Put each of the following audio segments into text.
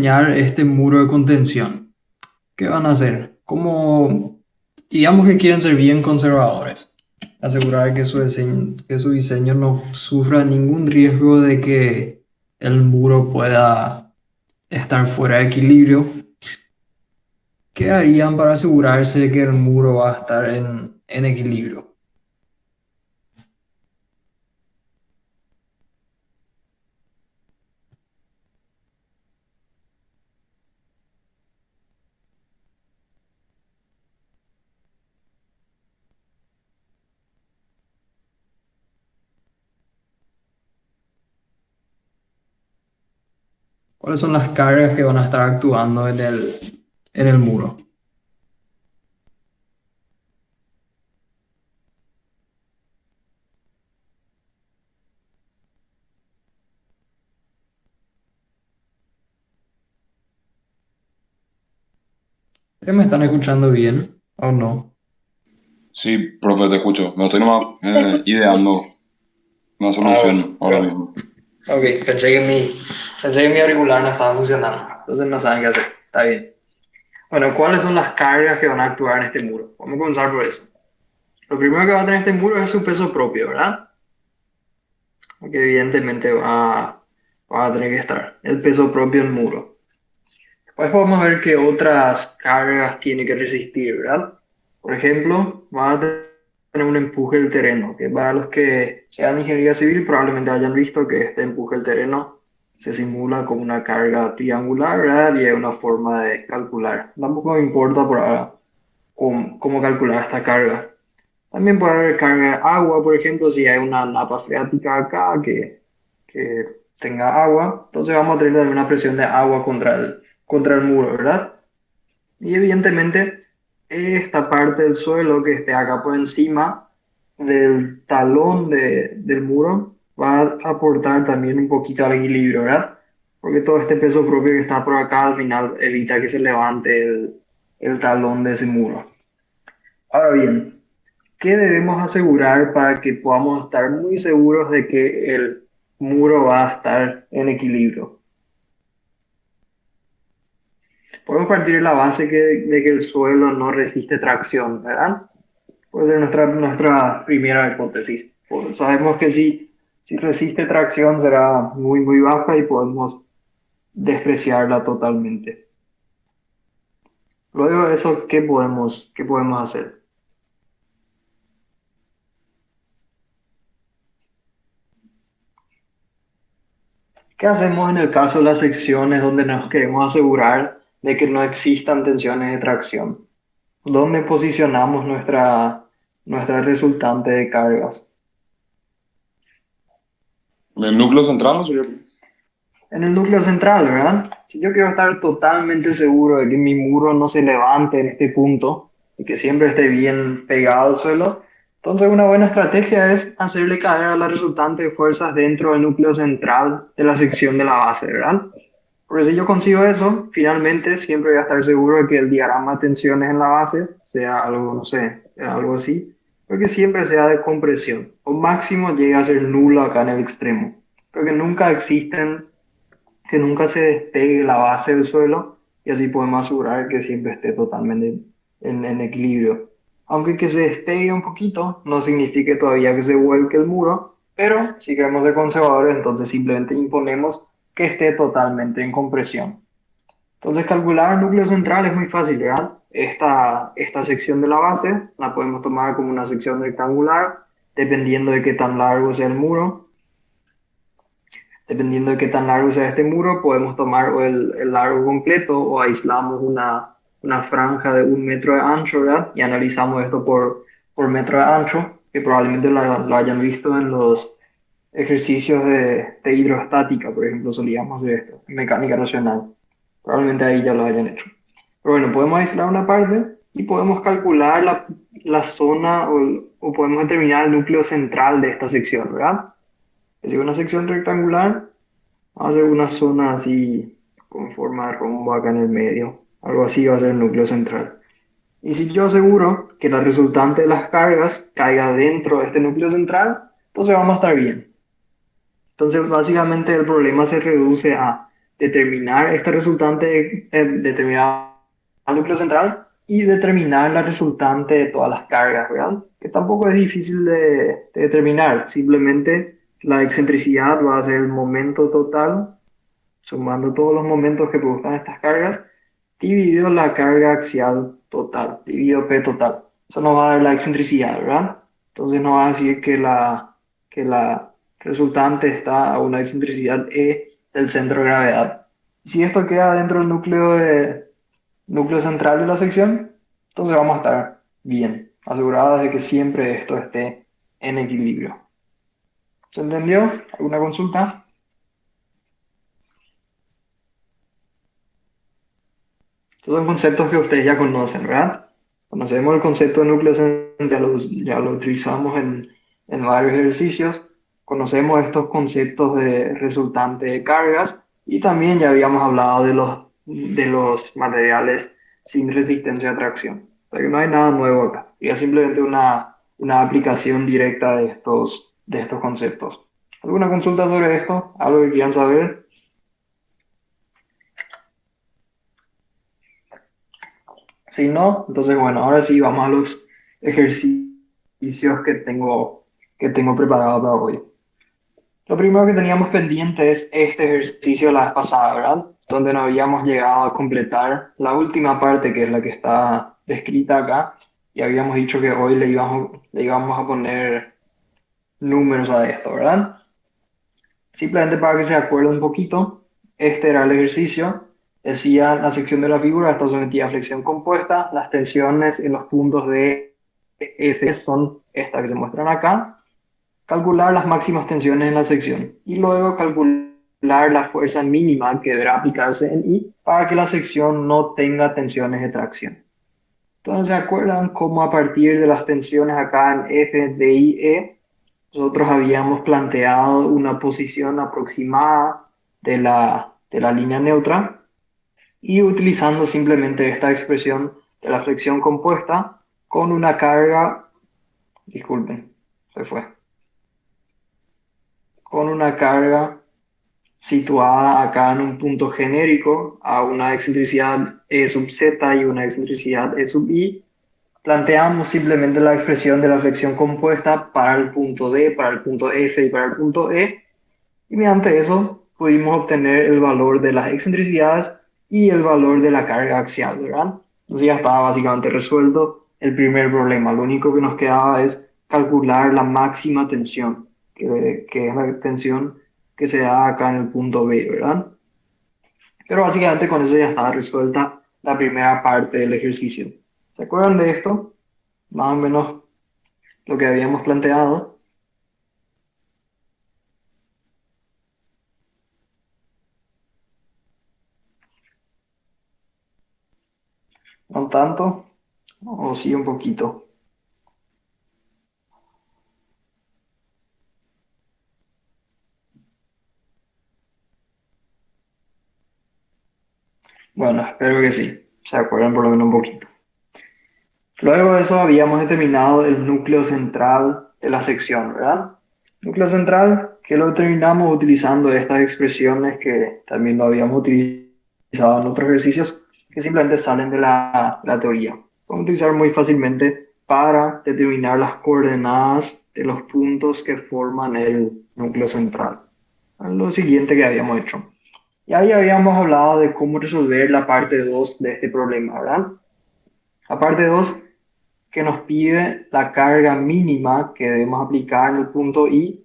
diseñar este muro de contención, ¿qué van a hacer? Como, digamos que quieren ser bien conservadores, asegurar que su diseño no sufra ningún riesgo de que el muro pueda estar fuera de equilibrio. ¿Qué harían para asegurarse de que el muro va a estar en equilibrio? ¿Cuáles son las cargas que van a estar actuando en el muro? ¿Me están escuchando bien o no? Sí, profe, te escucho. Me estoy nomás ideando una Ah, solución ahora bueno. mismo. Ok, pensé que mi auricular no estaba funcionando, entonces no saben qué hacer. Está bien. Bueno, ¿cuáles son las cargas que van a actuar en este muro? Vamos a comenzar por eso. Lo primero que va a tener este muro es su peso propio, ¿verdad? Porque evidentemente va a tener que estar el peso propio del muro. Después podemos ver qué otras cargas tiene que resistir, ¿verdad? Por ejemplo, va a tener un empuje del terreno, que para los que sean de ingeniería civil probablemente hayan visto que este empuje del terreno se simula como una carga triangular, ¿verdad? Y es una forma de calcular. Tampoco me importa por ahora cómo calcular esta carga. También puede haber carga de agua, por ejemplo, si hay una napa freática acá que tenga agua, entonces vamos a tener también una presión de agua contra el muro, ¿verdad? Y evidentemente esta parte del suelo que esté acá por encima del talón del muro va a aportar también un poquito al equilibrio, ¿verdad? Porque todo este peso propio que está por acá al final evita que se levante el talón de ese muro. Ahora bien, ¿qué debemos asegurar para que podamos estar muy seguros de que el muro va a estar en equilibrio? Podemos partir de la base de que el suelo no resiste tracción, ¿verdad? Puede ser nuestra primera hipótesis. Pues sabemos que si resiste tracción será muy baja y podemos despreciarla totalmente. Luego de eso, qué podemos hacer? ¿Qué hacemos en el caso de las secciones donde nos queremos asegurar de que no existan tensiones de tracción? ¿Dónde posicionamos nuestra resultante de cargas? ¿En el núcleo central no sería? En el núcleo central, ¿verdad? Si yo quiero estar totalmente seguro de que mi muro no se levante en este punto y que siempre esté bien pegado al suelo, entonces una buena estrategia es hacerle caer a la resultante de fuerzas dentro del núcleo central de la sección de la base, ¿verdad? Porque si yo consigo eso, finalmente siempre voy a estar seguro de que el diagrama de tensiones en la base sea algo, no sé, algo así, porque siempre sea de compresión, o máximo llegue a ser nulo acá en el extremo, pero que nunca se despegue la base del suelo y así podemos asegurar que siempre esté totalmente en equilibrio. Aunque que se despegue un poquito no significa todavía que se vuelque el muro, pero si queremos ser conservadores, entonces simplemente imponemos que esté totalmente en compresión. Entonces calcular el núcleo central es muy fácil, ¿verdad? Esta sección de la base la podemos tomar como una sección rectangular, dependiendo de qué tan largo sea el muro. Dependiendo de qué tan largo sea este muro, podemos tomar o el largo completo o aislamos una franja de 1 metro de ancho, ¿verdad? Y analizamos esto por metro de ancho, que probablemente lo hayan visto en los ejercicios de hidrostática, por ejemplo, solíamos hacer esto, en mecánica racional. Probablemente ahí ya lo hayan hecho. Pero bueno, podemos aislar una parte y podemos calcular la zona o podemos determinar el núcleo central de esta sección, ¿verdad? Es decir, una sección rectangular. Vamos a hacer una zona así con forma de rombo acá en el medio. Algo así va a ser el núcleo central. Y si yo aseguro que la resultante de las cargas caiga dentro de este núcleo central, entonces vamos a estar bien. Entonces básicamente el problema se reduce a determinar este resultante, determinar el núcleo central y determinar la resultante de todas las cargas, ¿verdad? Que tampoco es difícil de determinar, simplemente la excentricidad va a ser el momento total, sumando todos los momentos que producen estas cargas, dividido la carga axial total, dividido P total. Eso nos va a dar la excentricidad, ¿verdad? Entonces nos va a decir que la resultante está a una excentricidad E del centro de gravedad. Si esto queda dentro del núcleo central de la sección, entonces vamos a estar bien, asegurados de que siempre esto esté en equilibrio. ¿Se entendió? ¿Alguna consulta? Estos son conceptos que ustedes ya conocen, ¿verdad? Conocemos el concepto de núcleo central, ya lo utilizamos en varios ejercicios. Conocemos estos conceptos de resultante de cargas y también ya habíamos hablado de los materiales sin resistencia a tracción. O sea que no hay nada nuevo acá. Es simplemente una aplicación directa de estos conceptos. ¿Alguna consulta sobre esto? ¿Algo que quieran saber? Si no, entonces bueno, ahora sí vamos a los ejercicios que tengo preparados para hoy. Lo primero que teníamos pendiente es este ejercicio la vez pasada, ¿verdad? Donde no habíamos llegado a completar la última parte, que es la que está descrita acá, y habíamos dicho que hoy le íbamos a poner números a esto, ¿verdad? Simplemente para que se acuerden un poquito, este era el ejercicio. Decía la sección de la figura está sometida a flexión compuesta. Las tensiones en los puntos de F son estas que se muestran acá. Calcular las máximas tensiones en la sección y luego calcular la fuerza mínima que deberá aplicarse en I para que la sección no tenga tensiones de tracción. Entonces, ¿se acuerdan cómo a partir de las tensiones acá en F, D y E, nosotros habíamos planteado una posición aproximada de la línea neutra y utilizando simplemente esta expresión de la flexión compuesta con una carga, disculpen, se fue, con una carga situada acá en un punto genérico a una excentricidad E sub z y una excentricidad E sub i, planteamos simplemente la expresión de la flexión compuesta para el punto D, para el punto F y para el punto E, y mediante eso pudimos obtener el valor de las excentricidades y el valor de la carga axial, ¿verdad? Entonces ya estaba básicamente resuelto el primer problema. Lo único que nos quedaba es calcular la máxima tensión, que es la tensión que se da acá en el punto B, ¿verdad? Pero básicamente con eso ya estaba resuelta la primera parte del ejercicio. ¿Se acuerdan de esto? Más o menos lo que habíamos planteado. No tanto, o sí un poquito. Bueno, espero que sí. Se acuerdan por lo menos un poquito. Luego de eso habíamos determinado el núcleo central de la sección, ¿verdad? Núcleo central que lo determinamos utilizando estas expresiones que también lo habíamos utilizado en otros ejercicios que simplemente salen de la teoría. Podemos utilizar muy fácilmente para determinar las coordenadas de los puntos que forman el núcleo central. Lo siguiente que habíamos hecho. Y ahí habíamos hablado de cómo resolver la parte 2 de este problema, ¿verdad? La parte 2 que nos pide la carga mínima que debemos aplicar en el punto I,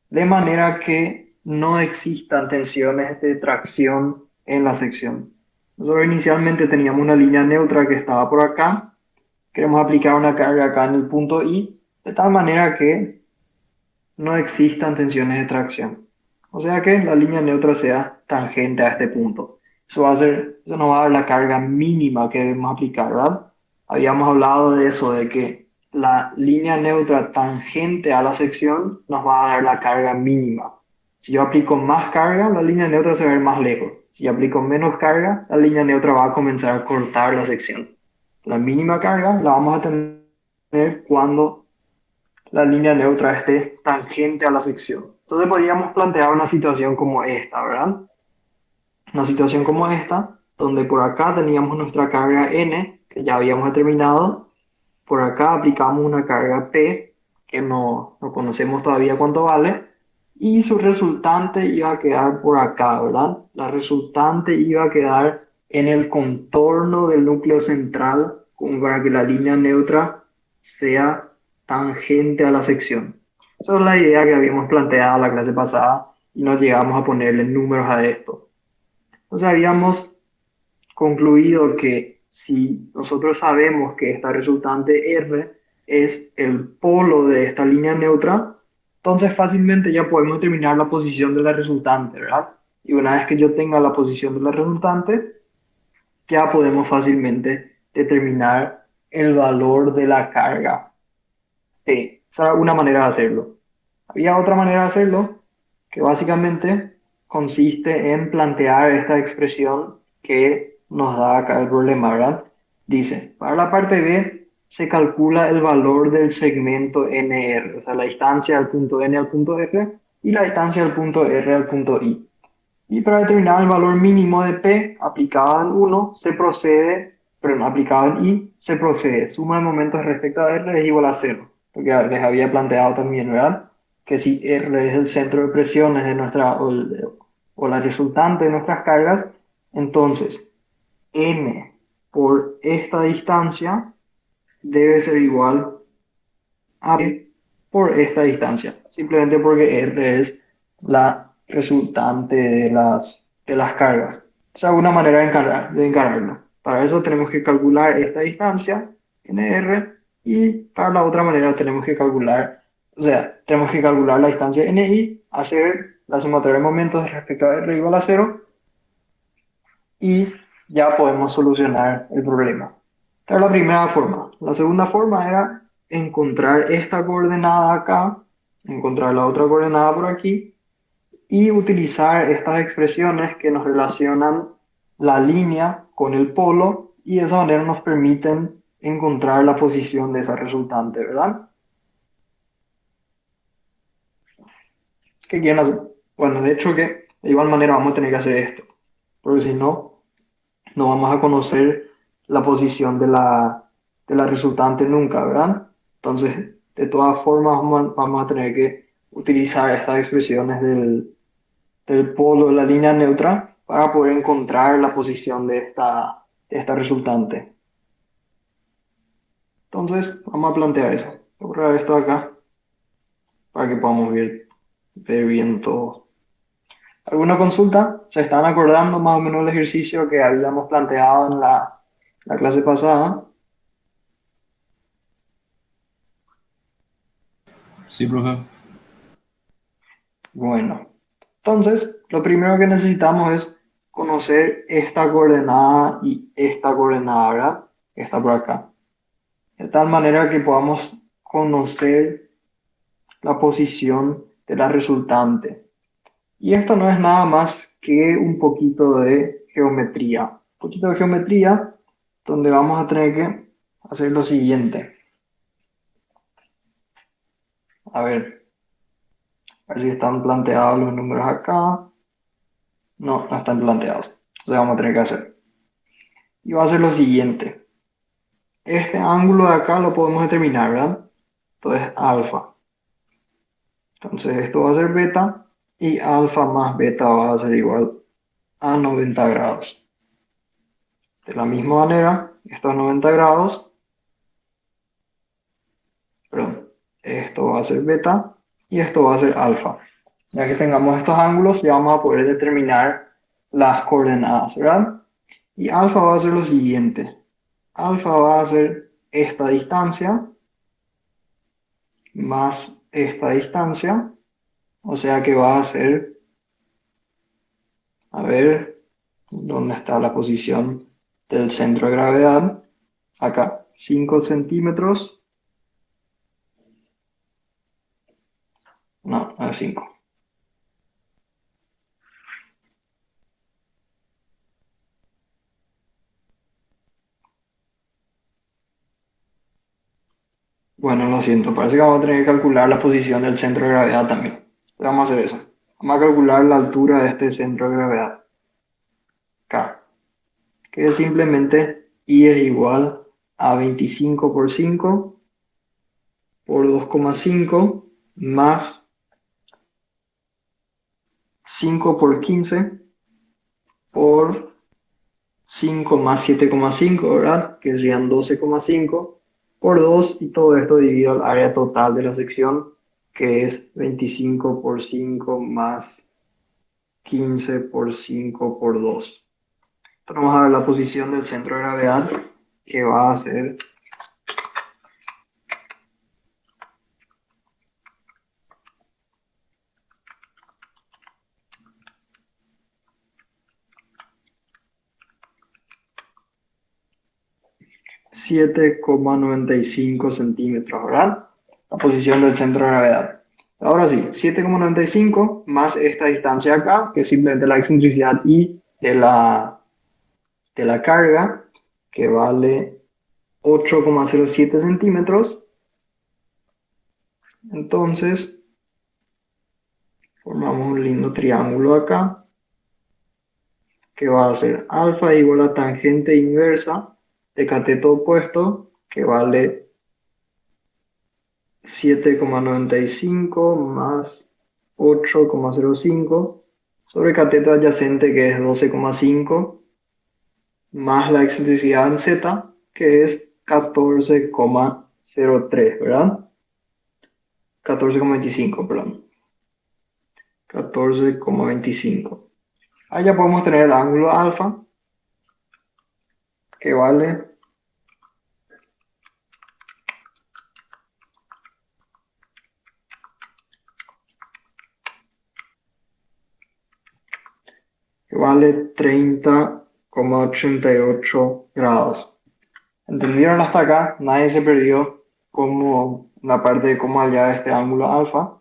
de manera que no existan tensiones de tracción en la sección. Nosotros inicialmente teníamos una línea neutra que estaba por acá, queremos aplicar una carga acá en el punto I, de tal manera que no existan tensiones de tracción. O sea que la línea neutra sea tangente a este punto. Eso nos va a dar la carga mínima que debemos aplicar, ¿verdad? Habíamos hablado de eso, de que la línea neutra tangente a la sección nos va a dar la carga mínima. Si yo aplico más carga, la línea neutra se va a ver más lejos. Si yo aplico menos carga, la línea neutra va a comenzar a cortar la sección. La mínima carga la vamos a tener cuando la línea neutra esté tangente a la sección. Entonces podríamos plantear una situación como esta, ¿verdad? Una situación como esta, donde por acá teníamos nuestra carga N, que ya habíamos determinado, por acá aplicamos una carga P, que no conocemos todavía cuánto vale, y su resultante iba a quedar por acá, ¿verdad? La resultante iba a quedar en el contorno del núcleo central, como para que la línea neutra sea tangente a la sección. Esa es la idea que habíamos planteado la clase pasada y no llegamos a ponerle números a esto. Entonces habíamos concluido que si nosotros sabemos que esta resultante R es el polo de esta línea neutra, entonces fácilmente ya podemos determinar la posición de la resultante, ¿verdad? Y una vez que yo tenga la posición de la resultante, ya podemos fácilmente determinar el valor de la carga. Sí, esa era una manera de hacerlo. Había otra manera de hacerlo, que básicamente consiste en plantear esta expresión que nos da acá el problema, ¿verdad? Dice, para la parte B se calcula el valor del segmento NR, o sea, la distancia del punto N al punto R y la distancia del punto R al punto I. Y para determinar el valor mínimo de P aplicado en 1, se procede, perdón, aplicado en I, se procede. Suma de momentos respecto a R es igual a 0. Porque les había planteado también, ¿verdad? Que si R es el centro de presiones de nuestra, o la resultante de nuestras cargas, entonces N por esta distancia debe ser igual a P por esta distancia. Simplemente porque R es la resultante de las cargas. Esa es una manera de encararlo. Para eso tenemos que calcular esta distancia, NR, y para la otra manera tenemos que calcular, o sea, tenemos que calcular la distancia NI, hacer la sumatoria de momentos respecto a R igual a 0, y ya podemos solucionar el problema. Esta es la primera forma. La segunda forma era encontrar esta coordenada acá, encontrar la otra coordenada por aquí y utilizar estas expresiones que nos relacionan la línea con el polo y de esa manera nos permiten encontrar la posición de esa resultante, ¿verdad? ¿Qué quieren hacer? Bueno, de hecho que de igual manera vamos a tener que hacer esto, porque si no, no vamos a conocer la posición de la resultante nunca, ¿verdad? Entonces, de todas formas, vamos a tener que utilizar estas expresiones del polo de la línea neutra para poder encontrar la posición de esta resultante. Entonces, vamos a plantear eso. Voy a borrar esto acá para que podamos ver bien todo. ¿Alguna consulta? ¿Se están acordando más o menos el ejercicio que habíamos planteado en la clase pasada? Sí, profe. Bueno, entonces lo primero que necesitamos es conocer esta coordenada y esta coordenada, ¿verdad? Que está por acá. De tal manera que podamos conocer la posición de la resultante. Y esto no es nada más que un poquito de geometría. Un poquito de geometría donde vamos a tener que hacer lo siguiente. A ver si están planteados los números acá. No, no están planteados. Entonces vamos a tener que hacer. Y va a ser lo siguiente. Este ángulo de acá lo podemos determinar, ¿verdad? Entonces alfa. Entonces esto va a ser beta y alfa más beta va a ser igual a 90 grados. De la misma manera, estos 90 grados, perdón, esto va a ser beta y esto va a ser alfa. Ya que tengamos estos ángulos, ya vamos a poder determinar las coordenadas, ¿verdad? Y alfa va a ser lo siguiente. Alfa va a ser esta distancia más esta distancia, o sea que va a ser, a ver, ¿dónde está la posición del centro de gravedad? Acá, 5 centímetros, no, no es 5. Bueno, lo siento, parece que vamos a tener que calcular la posición del centro de gravedad también. Vamos a hacer eso. Vamos a calcular la altura de este centro de gravedad. que es simplemente I es igual a 25 por 5 por 2,5 más 5 por 15 por 5 más 7,5, ¿verdad? Que serían 12,5 por 2 y todo esto dividido al área total de la sección, que es 25 por 5 más 15 por 5 por 2. Entonces vamos a ver la posición del centro de gravedad, que va a ser 7,95 centímetros, ¿verdad? La posición del centro de gravedad. Ahora sí, 7,95 más esta distancia acá, que es simplemente la excentricidad I de la carga, que vale 8,07 centímetros. Entonces, formamos un lindo triángulo acá, que va a ser alfa igual a tangente inversa de cateto opuesto, que vale 7,95 más 8,05 sobre cateto adyacente, que es 12,5 más la excentricidad en Z, que es 14,03, ¿verdad? 14,25, perdón. 14,25. Ahí ya podemos tener el ángulo alfa, que vale 30,88 grados. ¿Entendieron hasta acá? Nadie se perdió como la parte de cómo hallar este ángulo alfa.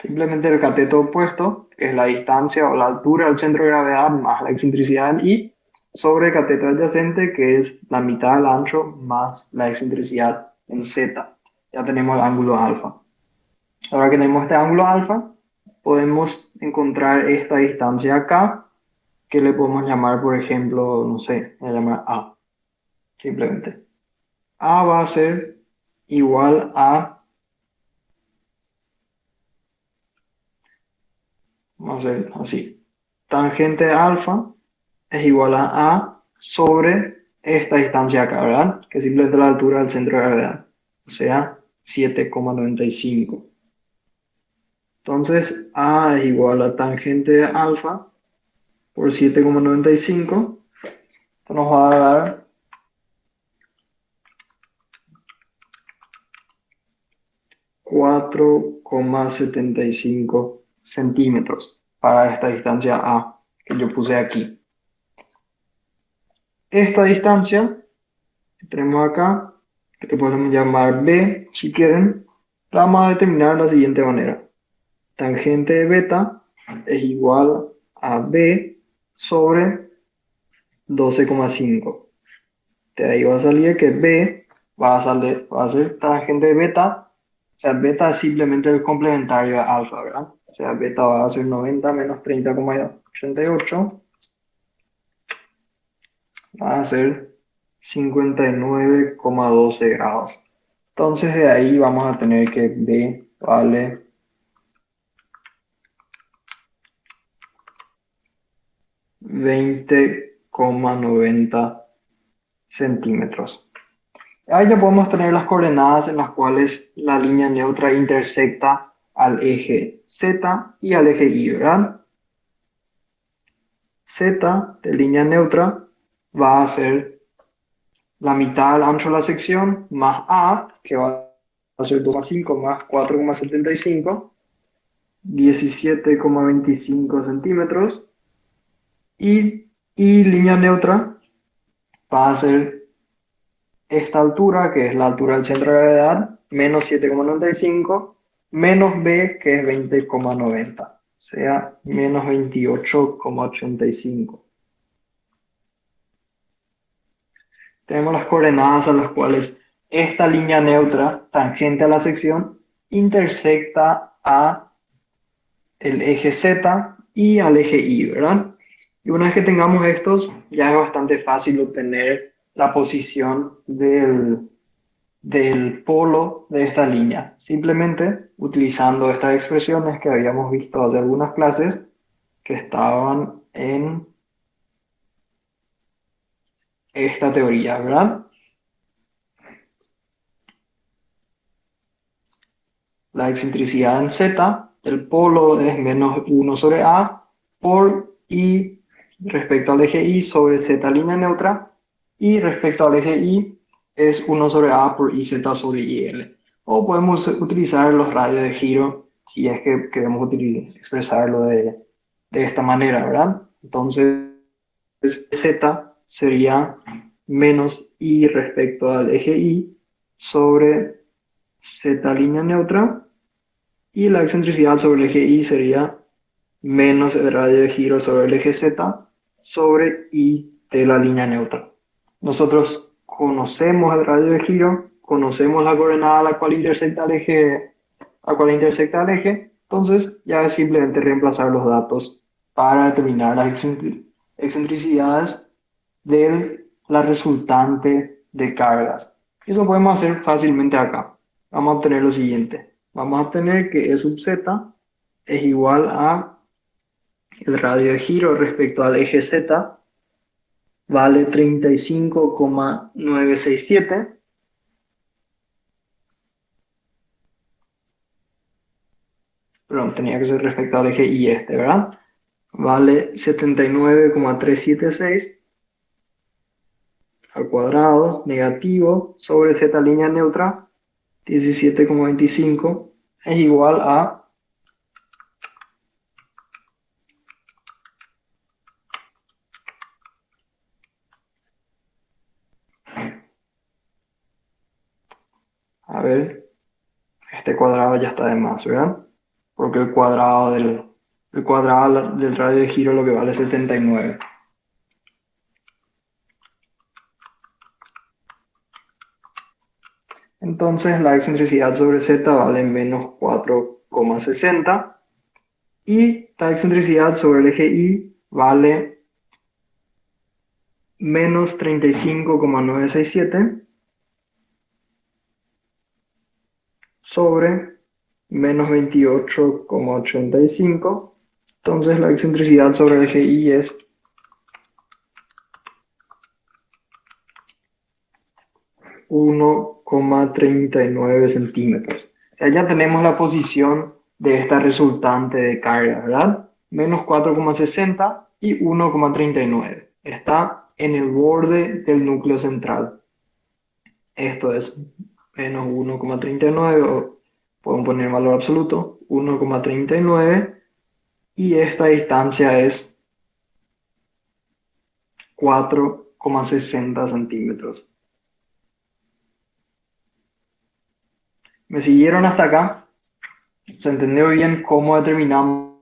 Simplemente el cateto opuesto, que es la distancia o la altura del centro de gravedad más la excentricidad en I, sobre el cateto adyacente, que es la mitad del ancho más la excentricidad en Z. Ya tenemos el ángulo alfa. Ahora que tenemos este ángulo alfa, podemos encontrar esta distancia acá, que le podemos llamar, por ejemplo, no sé, voy a llamar A. Simplemente. A va a ser igual a, vamos a ver así, tangente de alfa es igual a sobre esta distancia acá, ¿verdad? Que es simplemente la altura del centro de gravedad, o sea, 7,95. Entonces, A es igual a tangente de alfa por 7,95. Esto nos va a dar 4,75 centímetros para esta distancia A que yo puse aquí. Esta distancia que tenemos acá, que podemos llamar B si quieren, la vamos a determinar de la siguiente manera. Tangente de beta es igual a B sobre 12,5. De ahí va a salir que B va a ser tangente de beta. O sea, beta es simplemente el complementario a alfa, ¿verdad? O sea, beta va a ser 90 menos 30,88. Va a ser 59,12 grados. Entonces de ahí vamos a tener que B vale 20,90 centímetros. Ahí ya podemos tener las coordenadas en las cuales la línea neutra intersecta al eje Z y al eje Y, ¿verdad? Z de línea neutra va a ser la mitad del ancho de la sección más A, que va a ser 2,5 más 4,75, 17,25 centímetros. Y línea neutra va a ser esta altura, que es la altura del centro de gravedad, menos 7,95, menos B, que es 20,90, o sea, menos 28,85. Tenemos las coordenadas a las cuales esta línea neutra, tangente a la sección, intersecta a el eje Z y al eje Y, ¿verdad? Y una vez que tengamos estos, ya es bastante fácil obtener la posición del polo de esta línea, simplemente utilizando estas expresiones que habíamos visto hace algunas clases que estaban en esta teoría, ¿verdad? La excentricidad en Z, el polo es menos 1 sobre A por I respecto al eje Y sobre Z línea neutra, y respecto al eje Y es 1 sobre A por IZ sobre IL. O podemos utilizar los radios de giro si es que queremos expresarlo de esta manera, ¿verdad? Entonces, Z sería menos I respecto al eje Y sobre Z línea neutra, y la excentricidad sobre el eje Y sería menos el radio de giro sobre el eje Z sobre I de la línea neutra. Nosotros conocemos el radio de giro, conocemos la coordenada a la cual intersecta el eje, entonces ya es simplemente reemplazar los datos para determinar las excentricidades de la resultante de cargas. Eso podemos hacer fácilmente acá. Vamos a obtener lo siguiente. Vamos a obtener que E sub z es igual a el radio de giro respecto al eje Z, vale 35,967. Perdón, tenía que ser respecto al eje Y ¿verdad? Vale 79,376 al cuadrado negativo sobre Z línea neutra 17,25 es igual a ver, este cuadrado ya está de más, ¿verdad? Porque el cuadrado del radio de giro lo que vale es 79. Entonces la excentricidad sobre Z vale menos 4,60 y la excentricidad sobre el eje Y vale menos 35,967 sobre menos 28,85. Entonces la excentricidad sobre el eje Y es 1,39 centímetros. O sea, ya tenemos la posición de esta resultante de carga, ¿verdad? Menos 4,60 y 1,39. Está en el borde del núcleo central. Esto es menos 1,39, o podemos poner valor absoluto, 1,39, y esta distancia es 4,60 centímetros. ¿Me siguieron hasta acá? ¿Se entendió bien cómo determinamos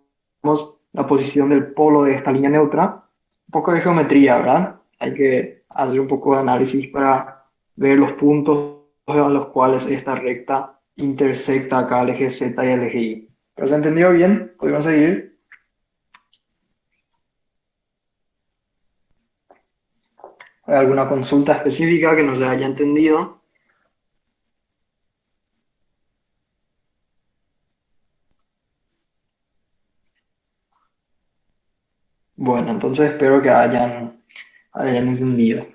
la posición del polo de esta línea neutra? Un poco de geometría, ¿verdad? Hay que hacer un poco de análisis para ver los puntos a los cuales esta recta intersecta acá el eje Z y el eje Y. ¿Pero se entendió bien? ¿Podemos seguir? ¿Hay alguna consulta específica que no se haya entendido? Bueno, entonces espero que hayan entendido.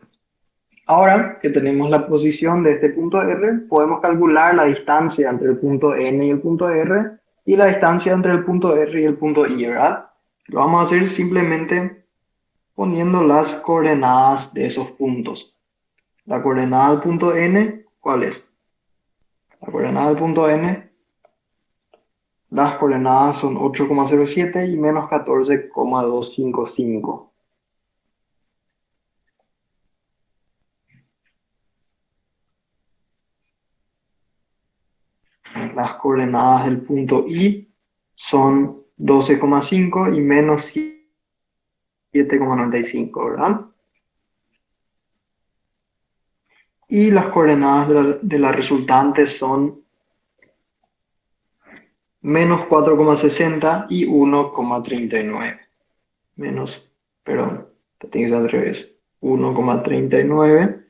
Ahora que tenemos la posición de este punto R, podemos calcular la distancia entre el punto N y el punto R y la distancia entre el punto R y el punto I, ¿verdad? Lo vamos a hacer simplemente poniendo las coordenadas de esos puntos. La coordenada del punto N, ¿cuál es? La coordenada del punto N, las coordenadas son 8,07 y menos 14,255. Las coordenadas del punto I son 12,5 y menos 7,95, ¿verdad? Y las coordenadas de la resultante son menos 4,60 y 1,39. Menos Perdón, tiene que ser al revés. 1,39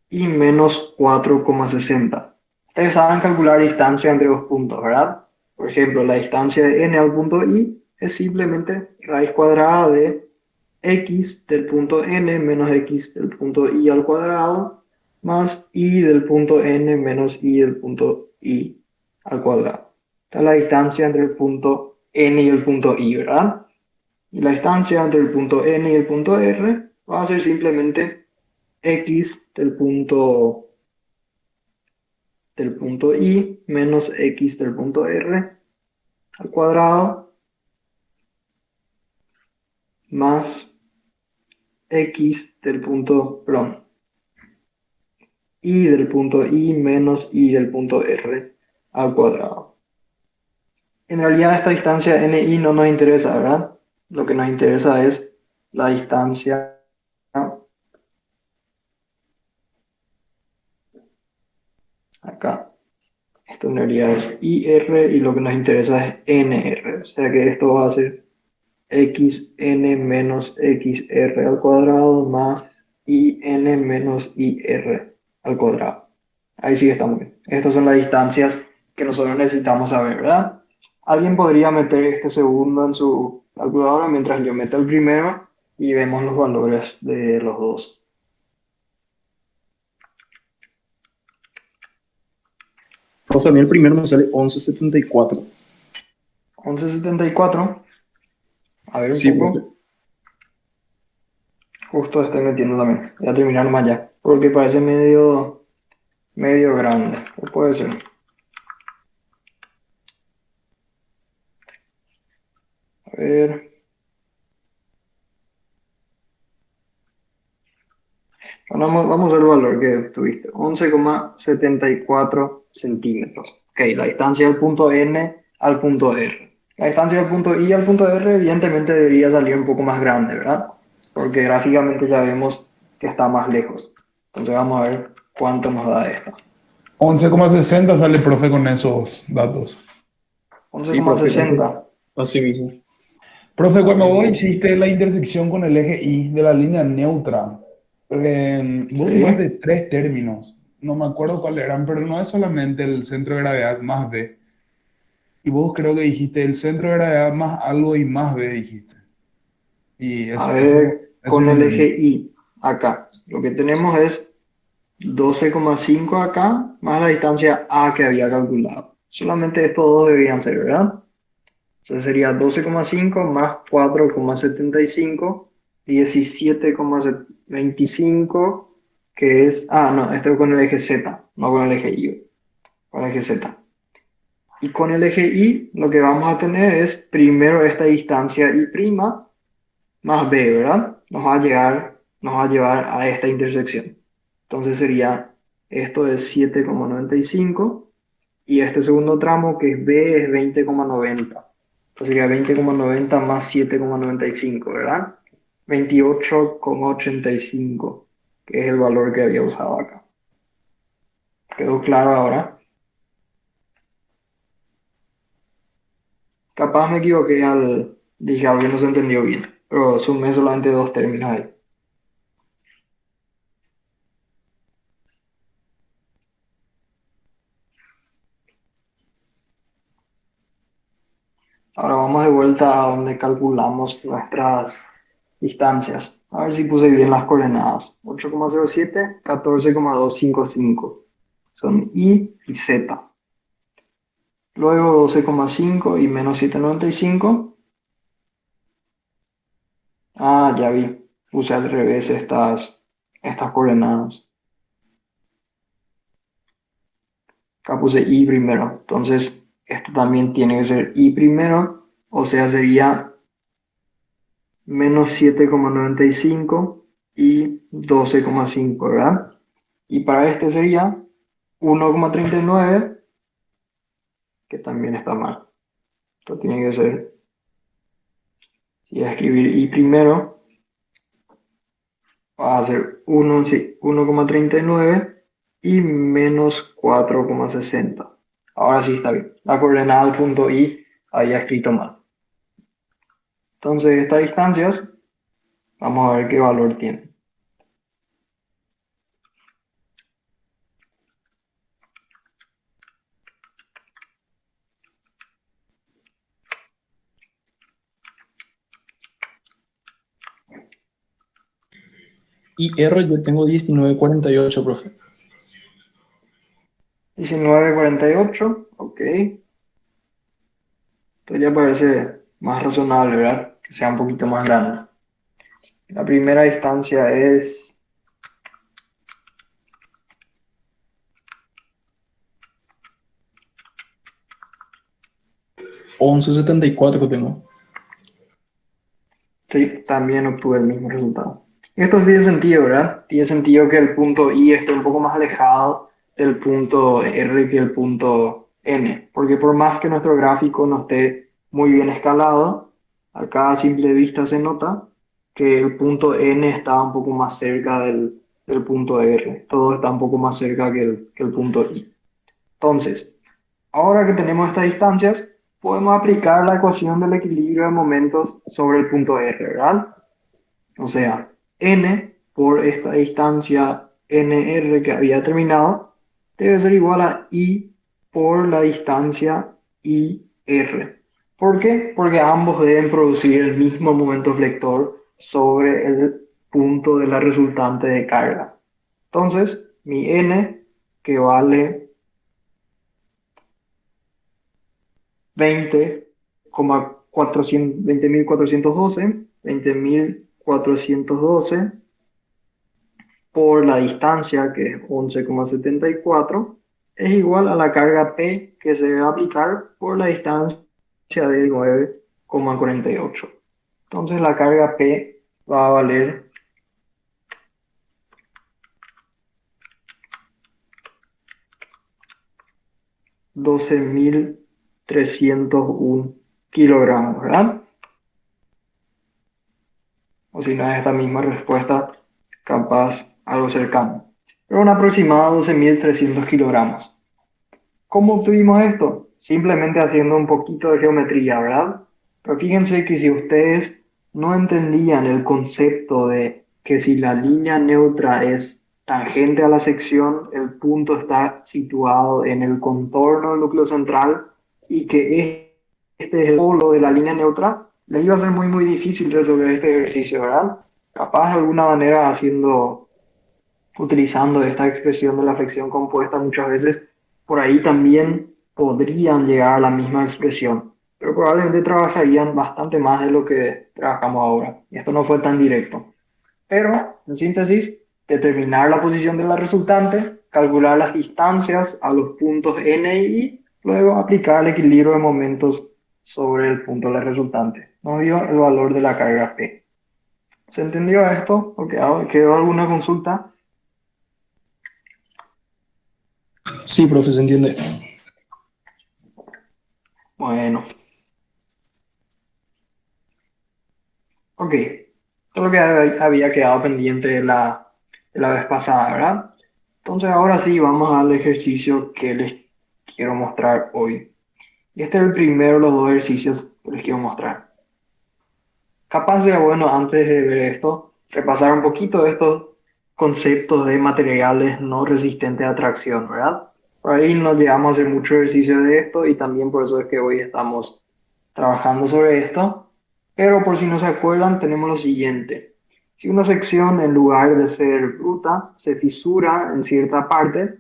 y menos 4,60. Ustedes saben calcular distancia entre dos puntos, ¿verdad? Por ejemplo, la distancia de n al punto i es simplemente raíz cuadrada de x del punto n menos x del punto i al cuadrado más i del punto n menos i del punto i al cuadrado. Esta es la distancia entre el punto n y el punto i, ¿verdad? Y la distancia entre el punto n y el punto r va a ser simplemente x del punto i menos x del punto r al cuadrado más x del punto, perdón, i del punto i menos i del punto r al cuadrado. En realidad esta distancia ni no nos interesa, ¿verdad? Lo que nos interesa es la distancia acá. Esto en realidad es IR y lo que nos interesa es NR. O sea que esto va a ser XN menos XR al cuadrado más IN menos IR al cuadrado. Ahí sí estamos bien. Estas son las distancias que nosotros necesitamos saber, ¿verdad? Alguien podría meter este segundo en su calculadora mientras yo meto el primero y vemos los valores de los dos. Profe, a mí el primero me sale 11,74. 11,74. A ver un Sí, profe. poco. Justo estoy metiendo también. Voy a terminar más ya. Porque parece medio grande. ¿Qué puede ser? A ver. Bueno, vamos a ver el valor que tuviste. 11,74 centímetros. Ok, la distancia del punto N al punto R. La distancia del punto I al punto R evidentemente debería salir un poco más grande, ¿verdad? Porque gráficamente ya vemos que está más lejos. Entonces vamos a ver cuánto nos da esta. 11,60 sale, profe, con esos datos. Sí, profe, 11,60. así mismo. Profe, cuando vos Bien. hiciste la intersección con el eje Y de la línea neutra, vos Sí. sumaste tres términos. No me acuerdo cuáles eran, pero no es solamente el centro de gravedad más B. Y vos creo que dijiste el centro de gravedad más algo y más B dijiste. Y A eso ver, no con el eje entendí. Y acá. Lo que tenemos es 12,5 acá, más la distancia A que había calculado. Solamente estos dos deberían ser, ¿verdad? Entonces sería 12,5 más 4,75, 17,25, que es... Ah, no, esto es con el eje Z, no con el eje Y, con el eje Z. Y con el eje Y lo que vamos a tener es primero esta distancia Y' más B, ¿verdad? Nos va a llevar a esta intersección. Entonces sería esto es 7,95 y este segundo tramo que es B es 20,90. Entonces sería 20,90 más 7,95, ¿verdad? 28,85, que es el valor que había usado acá. ¿Quedó claro ahora? Capaz me equivoqué dije algo que no se entendió bien, pero sumé solamente dos términos ahí. Ahora vamos de vuelta a donde calculamos nuestras distancias. A ver si puse bien las coordenadas. 8,07, 14,255. Son I y Z. Luego 12,5 y menos 7,95. Ah, ya vi. Puse al revés estas coordenadas. Acá puse I primero. Entonces, esto también tiene que ser I primero. O sea, sería menos 7,95 y 12,5, ¿verdad? Y para este sería 1,39, que también está mal. Esto tiene que ser, si voy a escribir I primero, va a ser 1, sí, 1,39 y menos 4,60. Ahora sí está bien. La coordenada del punto I había escrito mal. Entonces, estas distancias Vamos a ver qué valor tiene. Y R yo tengo 1948, profe. 19,48, ok. Esto ya parece más razonable, ¿verdad? Que sea un poquito más grande. La primera distancia es 11,74 que tengo. sí, también obtuve el mismo resultado. Esto tiene sentido, ¿verdad? Tiene sentido que el punto I esté un poco más alejado del punto R que el punto N, porque por más que nuestro gráfico no esté muy bien escalado, acá a simple vista se nota que el punto N está un poco más cerca del punto R. Todo está un poco más cerca que el punto I. Entonces, ahora que tenemos estas distancias, podemos aplicar la ecuación del equilibrio de momentos sobre el punto R, ¿verdad? O sea, n por esta distancia nr que había determinado debe ser igual a I por la distancia IR. ¿Por qué? Porque ambos deben producir el mismo momento flector sobre el punto de la resultante de carga. Entonces, mi n, que vale 20,412 por la distancia, que es 11,74, es igual a la carga P que se debe aplicar por la distancia de 9,48. Entonces la carga P va a valer 12.301 kilogramos, ¿verdad? O si no es esta misma respuesta, capaz algo cercano. Pero un aproximado de 12.300 kilogramos. ¿Cómo obtuvimos esto? Simplemente haciendo un poquito de geometría, ¿verdad? Pero fíjense que si ustedes no entendían el concepto de que si la línea neutra es tangente a la sección, el punto está situado en el contorno del núcleo central y que este es el polo de la línea neutra, les iba a ser muy muy difícil resolver este ejercicio, ¿verdad? Capaz de alguna manera utilizando esta expresión de la flexión compuesta muchas veces, por ahí también podrían llegar a la misma expresión, pero probablemente trabajarían bastante más de lo que trabajamos ahora. Y esto no fue tan directo. Pero, en síntesis, determinar la posición de la resultante, calcular las distancias a los puntos N y I, luego aplicar el equilibrio de momentos sobre el punto de la resultante. Nos dio el valor de la carga P. ¿Se entendió esto? ¿O quedó alguna consulta? Sí, profe, se entiende. Bueno, ok. Todo lo que había quedado pendiente de la vez pasada, ¿verdad? Entonces ahora sí vamos al ejercicio que les quiero mostrar hoy. Y este es el primero de los dos ejercicios que les quiero mostrar. Capaz de, bueno, antes de ver esto, repasar un poquito de estos conceptos de materiales no resistentes a atracción, ¿verdad? Por ahí nos llegamos a hacer mucho ejercicio de esto y también por eso es que hoy estamos trabajando sobre esto. Pero por si no se acuerdan, tenemos lo siguiente. Si una sección en lugar de ser bruta se fisura en cierta parte,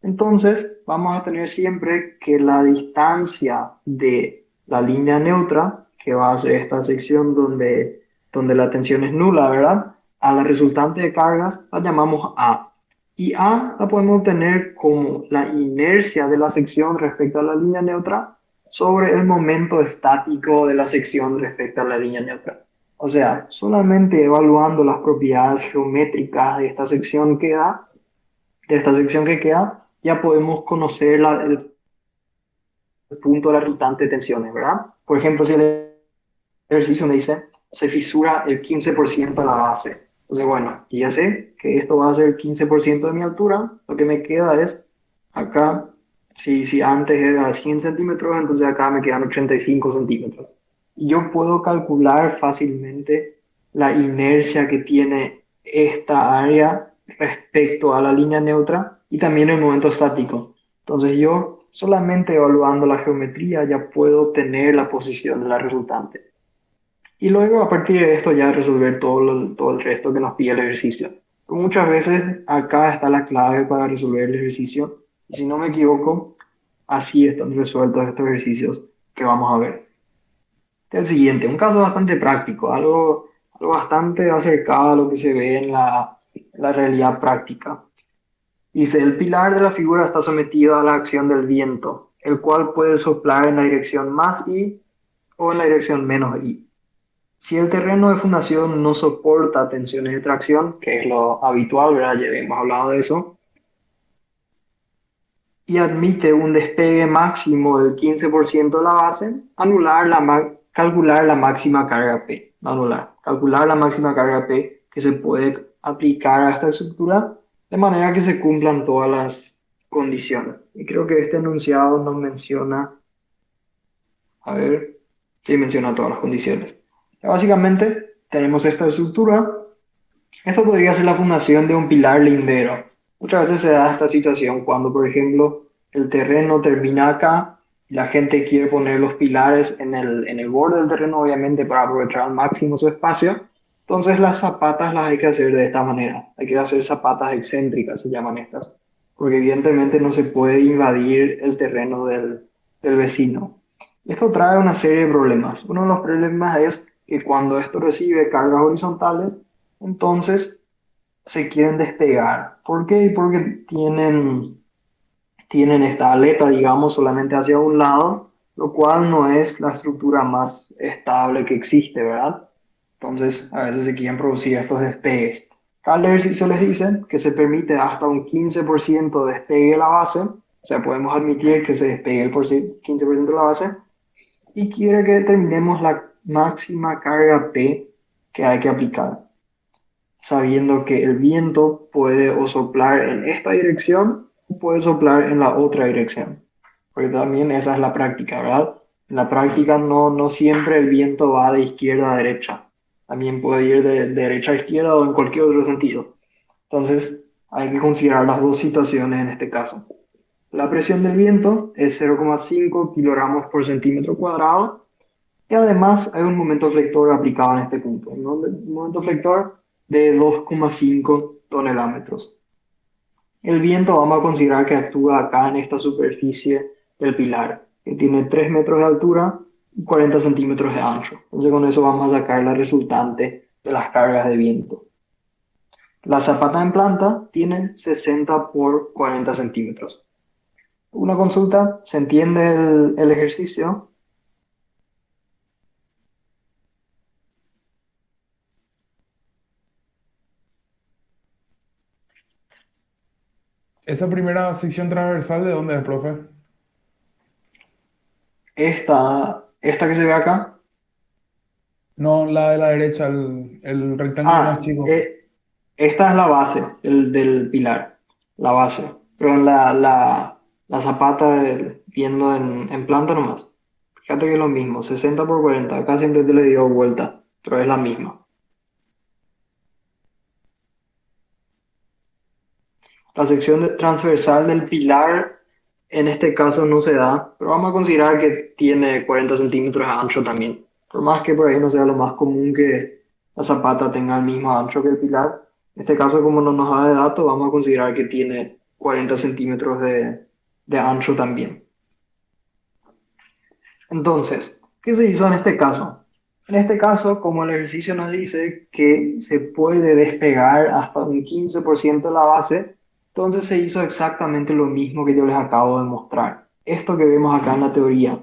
entonces vamos a tener siempre que la distancia de la línea neutra, que va a ser esta sección donde la tensión es nula, ¿verdad? A la resultante de cargas la llamamos A. Y A la podemos obtener como la inercia de la sección respecto a la línea neutra sobre el momento estático de la sección respecto a la línea neutra. O sea, solamente evaluando las propiedades geométricas de esta sección que queda, ya podemos conocer el punto de la resultante de tensiones, ¿verdad? Por ejemplo, si el ejercicio me dice se fisura el 15% de la base. Entonces, bueno, y ya sé que esto va a ser el 15% de mi altura, lo que me queda es acá, si antes era 100 centímetros, entonces acá me quedan 85 centímetros. Y yo puedo calcular fácilmente la inercia que tiene esta área respecto a la línea neutra y también el momento estático. Entonces yo solamente evaluando la geometría ya puedo obtener la posición de la resultante. Y luego a partir de esto ya resolver todo el resto que nos pide el ejercicio. Muchas veces acá está la clave para resolver el ejercicio. Y si no me equivoco, así están resueltos estos ejercicios que vamos a ver. El siguiente, un caso bastante práctico, algo bastante acercado a lo que se ve en la realidad práctica. Dice, el pilar de la figura está sometido a la acción del viento, el cual puede soplar en la dirección más I o en la dirección menos I. Si el terreno de fundación no soporta tensiones de tracción, que es lo habitual, ¿verdad? Ya hemos hablado de eso, y admite un despegue máximo del 15% de la base, calcular la máxima carga P. Calcular la máxima carga P que se puede aplicar a esta estructura de manera que se cumplan todas las condiciones. Y creo que este enunciado nos menciona, a ver, sí menciona todas las condiciones. Básicamente, tenemos esta estructura. Esto podría ser la fundación de un pilar lindero. Muchas veces se da esta situación cuando, por ejemplo, el terreno termina acá y la gente quiere poner los pilares en el borde del terreno, obviamente, para aprovechar al máximo su espacio. Entonces las zapatas las hay que hacer de esta manera. Hay que hacer zapatas excéntricas, se llaman estas, porque evidentemente no se puede invadir el terreno del vecino. Esto trae una serie de problemas. Uno de los problemas es que cuando esto recibe cargas horizontales, entonces se quieren despegar. ¿Por qué? Porque tienen esta aleta, digamos, solamente hacia un lado, lo cual no es la estructura más estable que existe, ¿verdad? Entonces, a veces se quieren producir estos despegues. Al ejercicio les dice que se permite hasta un 15% de despegue de la base, o sea, podemos admitir que se despegue el 15% de la base, y quiere que determinemos la máxima carga P que hay que aplicar, sabiendo que el viento puede o soplar en esta dirección o puede soplar en la otra dirección. Porque también esa es la práctica, ¿verdad? En la práctica no siempre el viento va de izquierda a derecha. También puede ir de derecha a izquierda o en cualquier otro sentido. Entonces, hay que considerar las dos situaciones en este caso. La presión del viento es 0,5 kilogramos por centímetro cuadrado y además hay un momento flector aplicado en este punto. Un momento flector de 2,5 tonelámetros. El viento vamos a considerar que actúa acá en esta superficie del pilar, que tiene 3 metros de altura y 40 centímetros de ancho. Entonces con eso vamos a sacar la resultante de las cargas de viento. La zapata en planta tiene 60 por 40 centímetros. Una consulta, ¿se entiende el ejercicio? Esa primera sección transversal, ¿de dónde es, profe? Esta que se ve acá. No, la de la derecha, el rectángulo más Ah, chico. esta es la base del pilar, la base. Pero en la zapata viendo en planta nomás. Fíjate que es lo mismo, 60 por 40. Acá siempre te le dio vuelta, pero es la misma. La sección transversal del pilar en este caso no se da, pero vamos a considerar que tiene 40 centímetros de ancho también. Por más que por ahí no sea lo más común que la zapata tenga el mismo ancho que el pilar, en este caso como no nos da de datos, vamos a considerar que tiene 40 centímetros de ancho también. Entonces, ¿qué se hizo en este caso? En este caso, como el ejercicio nos dice que se puede despegar hasta un 15% de la base, entonces se hizo exactamente lo mismo que yo les acabo de mostrar. Esto que vemos acá en la teoría,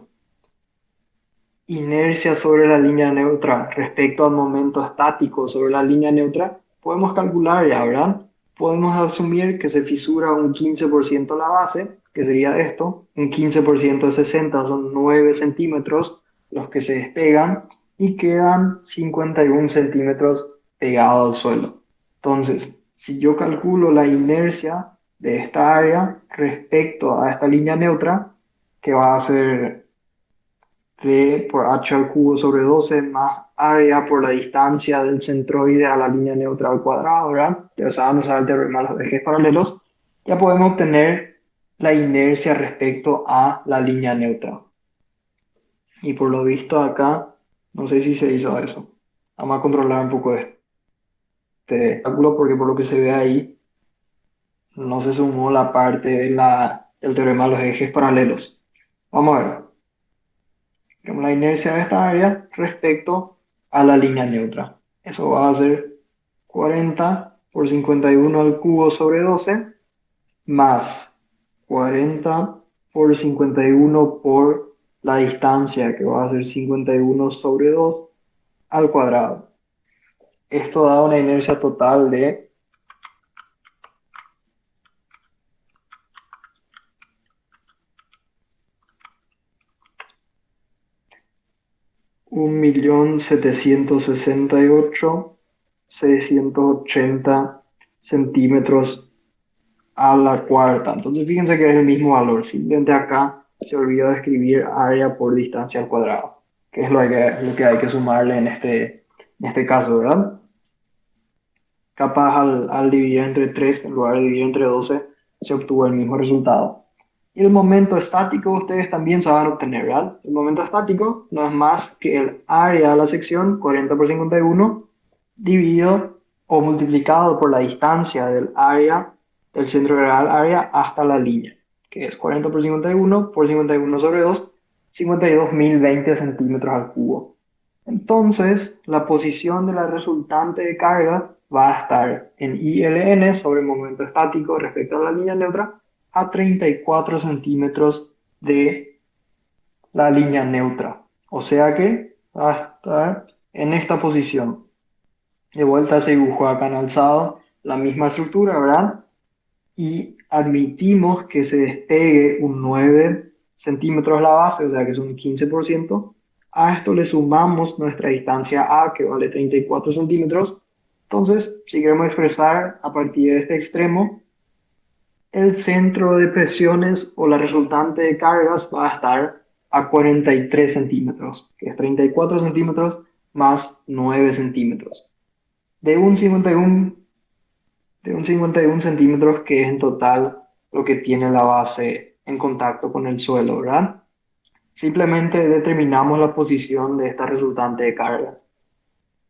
inercia sobre la línea neutra respecto al momento estático sobre la línea neutra, podemos calcular ya, ¿verdad? Podemos asumir que se fisura un 15% la base, que sería esto, un 15% de 60 son 9 centímetros los que se despegan y quedan 51 centímetros pegados al suelo. Entonces, si yo calculo la inercia de esta área respecto a esta línea neutra, que va a ser V por h al cubo sobre 12 más área por la distancia del centroide a la línea neutra al cuadrado, ¿verdad? Ya sabemos usar el teorema de los ejes paralelos. Ya podemos obtener la inercia respecto a la línea neutra. Y por lo visto acá, no sé si se hizo eso. Vamos a controlar un poco este cálculo porque por lo que se ve ahí, no se sumó la parte del teorema de los ejes paralelos. Vamos a ver. Tenemos la inercia de esta área respecto a la línea neutra. Eso va a ser 40 por 51 al cubo sobre 12 más 40 por 51 por la distancia, que va a ser 51 sobre 2 al cuadrado. Esto da una inercia total de 1.768.680 centímetros a la cuarta. Entonces fíjense que es el mismo valor. Simplemente acá se olvidó de escribir área por distancia al cuadrado, que es lo que hay que sumarle en este caso, ¿verdad? Capaz al dividir entre 3 en lugar de dividir entre 12 se obtuvo el mismo resultado. Y el momento estático ustedes también saben obtener, ¿verdad? El momento estático no es más que el área de la sección, 40 por 51, dividido o multiplicado por la distancia del área, del centro de gravedad área hasta la línea, que es 40 por 51 sobre 2, 52.020 centímetros al cubo. Entonces, la posición de la resultante de carga va a estar en ILN sobre el momento estático respecto a la línea neutra a 34 centímetros de la línea neutra. O sea que va a estar en esta posición. De vuelta se dibujó acá en alzado la misma estructura, ¿verdad? Y admitimos que se despegue un 9 centímetros la base, o sea que es un 15%. A esto le sumamos nuestra distancia A, que vale 34 centímetros. Entonces, si queremos expresar a partir de este extremo, el centro de presiones o la resultante de cargas va a estar a 43 centímetros, que es 34 centímetros más 9 centímetros. De un 51 centímetros, que es en total lo que tiene la base en contacto con el suelo, ¿verdad? Simplemente determinamos la posición de esta resultante de cargas.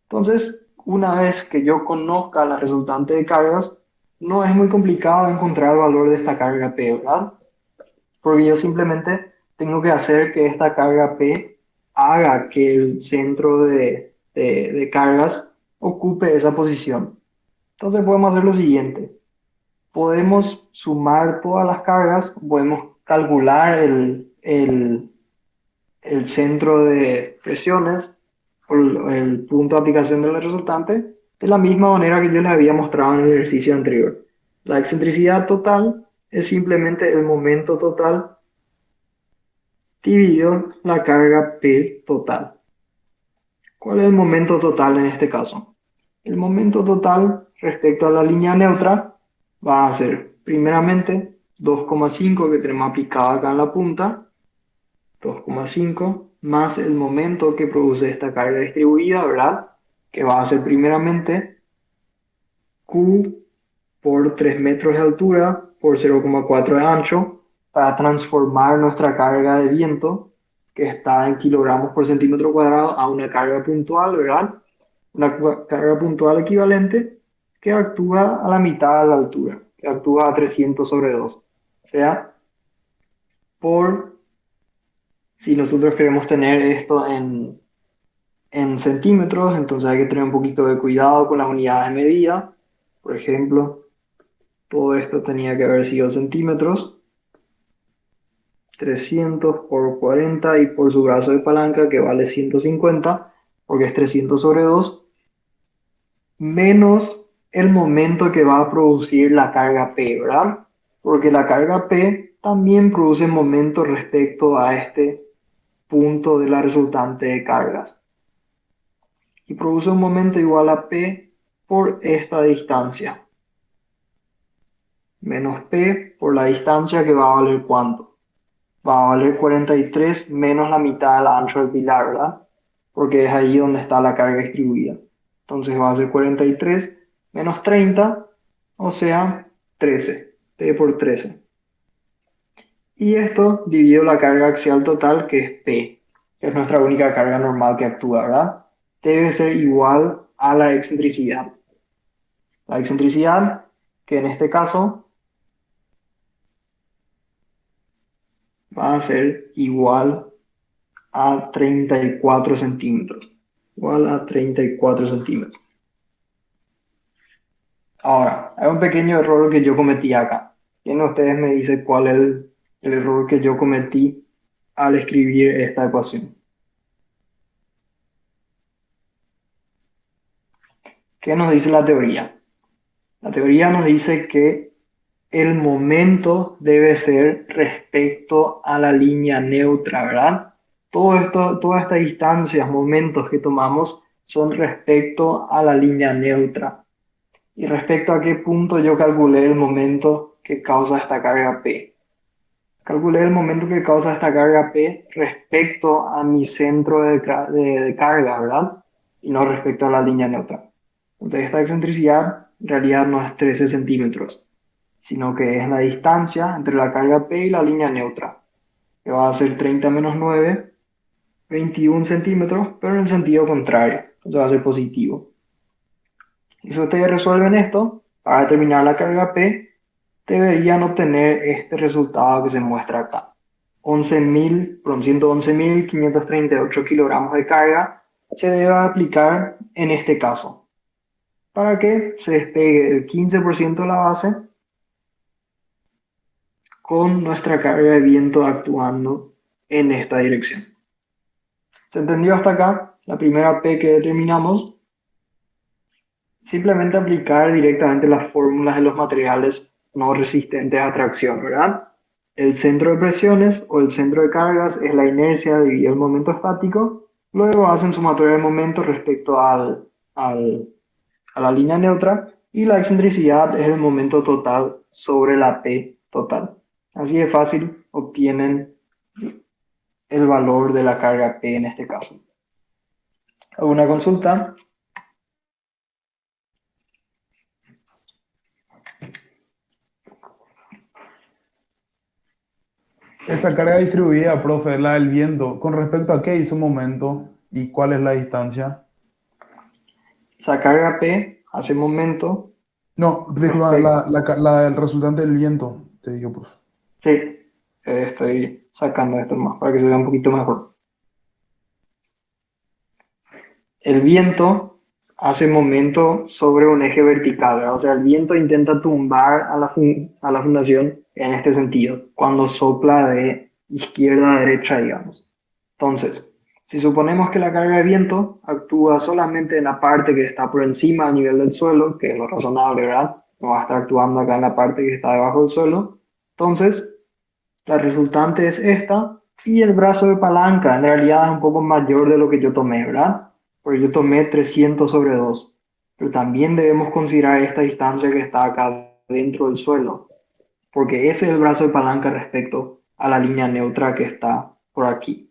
Entonces, una vez que yo conozca la resultante de cargas, no es muy complicado encontrar el valor de esta carga P, ¿verdad? Porque yo simplemente tengo que hacer que esta carga P haga que el centro de cargas ocupe esa posición. Entonces podemos hacer lo siguiente. Podemos sumar todas las cargas, podemos calcular el centro de presiones o el punto de aplicación de la resultante de la misma manera que yo les había mostrado en el ejercicio anterior. La excentricidad total es simplemente el momento total dividido la carga P total. ¿Cuál es el momento total en este caso? El momento total respecto a la línea neutra va a ser primeramente 2,5 que tenemos aplicado acá en la punta, 2,5 más el momento que produce esta carga distribuida, ¿verdad? Que va a ser primeramente Q por 3 metros de altura por 0,4 de ancho para transformar nuestra carga de viento, que está en kilogramos por centímetro cuadrado, a una carga puntual, ¿verdad? Una carga puntual equivalente que actúa a la mitad de la altura, que actúa a 300 sobre 2. O sea, si nosotros queremos tener esto en centímetros, entonces hay que tener un poquito de cuidado con las unidades de medida. Por ejemplo, todo esto tenía que haber sido centímetros. 300 por 40 y por su brazo de palanca, que vale 150, porque es 300 sobre 2, menos el momento que va a producir la carga P, ¿verdad? Porque la carga P también produce momento respecto a este punto de la resultante de cargas. Y produce un momento igual a P por esta distancia. Menos P por la distancia, que va a valer ¿cuánto? va a valer 43 menos la mitad del ancho del pilar, ¿verdad? Porque es ahí donde está la carga distribuida. Entonces va a ser 43 menos 30, o sea, 13. P por 13. Y esto dividido la carga axial total, que es P, que es nuestra única carga normal que actúa, ¿verdad? Debe ser igual a la excentricidad. La excentricidad, que en este caso va a ser igual a 34 centímetros. Igual a 34 centímetros. Ahora, hay un pequeño error que yo cometí acá. ¿Quién de ustedes me dice cuál es el error que yo cometí al escribir esta ecuación? ¿Qué nos dice la teoría? La teoría nos dice que el momento debe ser respecto a la línea neutra, ¿verdad? Todo esto, todas estas distancias, momentos que tomamos son respecto a la línea neutra. ¿Y respecto a qué punto yo calculé el momento que causa esta carga P? Calculé el momento que causa esta carga P respecto a mi centro de carga, ¿verdad? Y no respecto a la línea neutra. Entonces esta excentricidad en realidad no es 13 centímetros, sino que es la distancia entre la carga P y la línea neutra, que va a ser 30 menos 9, 21 centímetros, pero en el sentido contrario, entonces va a ser positivo. Y si ustedes resuelven esto, para determinar la carga P, deberían obtener este resultado que se muestra acá. 111.538 kilogramos de carga se debe aplicar en este caso, para que se despegue el 15% de la base con nuestra carga de viento actuando en esta dirección. ¿Se entendió hasta acá? La primera P que determinamos, simplemente aplicar directamente las fórmulas de los materiales no resistentes a tracción, ¿verdad? El centro de presiones o el centro de cargas es la inercia dividido el momento estático. Luego hacen sumatoria de momento respecto a la línea neutra y la excentricidad es el momento total sobre la P total. Así de fácil obtienen el valor de la carga P en este caso. ¿Alguna consulta? Esa carga distribuida, profe, la del viento, ¿con respecto a qué hizo un momento y cuál es la distancia? Esa carga P hace momento No, disculpa, respecto. la del resultante del viento, te digo, profe. Sí, estoy sacando esto más para que se vea un poquito mejor. El viento hace momento sobre un eje vertical, ¿verdad? O sea, el viento intenta tumbar a la fundación en este sentido, cuando sopla de izquierda a derecha, digamos. Entonces, si suponemos que la carga de viento actúa solamente en la parte que está por encima del nivel del suelo, que es lo razonable, ¿verdad? No va a estar actuando acá en la parte que está debajo del suelo. Entonces, la resultante es esta y el brazo de palanca en realidad es un poco mayor de lo que yo tomé, ¿verdad? Porque yo tomé 300 sobre 2. Pero también debemos considerar esta distancia que está acá dentro del suelo, porque ese es el brazo de palanca respecto a la línea neutra que está por aquí.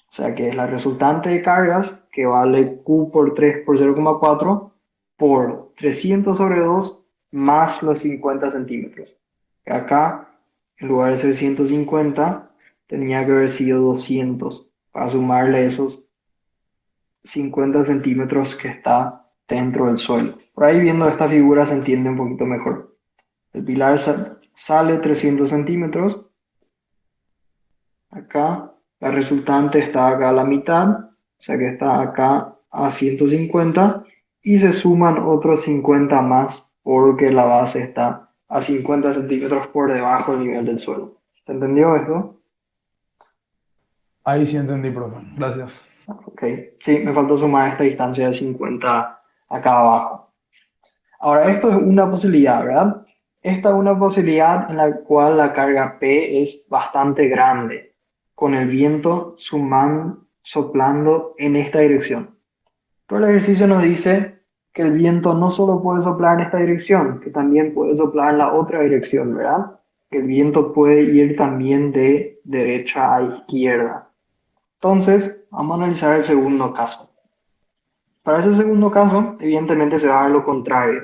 O sea que es la resultante de cargas que vale Q por 3 por 0,4 por 300 sobre 2 más los 50 centímetros. Acá, en lugar de ser 150, tenía que haber sido 200 para sumarle esos 50 centímetros que está dentro del suelo. Por ahí viendo esta figura se entiende un poquito mejor. El pilar sale 300 centímetros. Acá, la resultante está acá a la mitad, o sea que está acá a 150 y se suman otros 50 más porque la base está a 50 centímetros por debajo del nivel del suelo. ¿Se entendió esto? Ahí sí entendí, profe. Gracias. Ok, sí, me faltó sumar esta distancia de 50 acá abajo. Ahora, esto es una posibilidad, ¿verdad? Esta es una posibilidad en la cual la carga P es bastante grande, con el viento soplando en esta dirección. Pero el ejercicio nos dice que el viento no solo puede soplar en esta dirección, que también puede soplar en la otra dirección, ¿verdad? El viento puede ir también de derecha a izquierda. Entonces, vamos a analizar el segundo caso. Para ese segundo caso, evidentemente se va a dar lo contrario.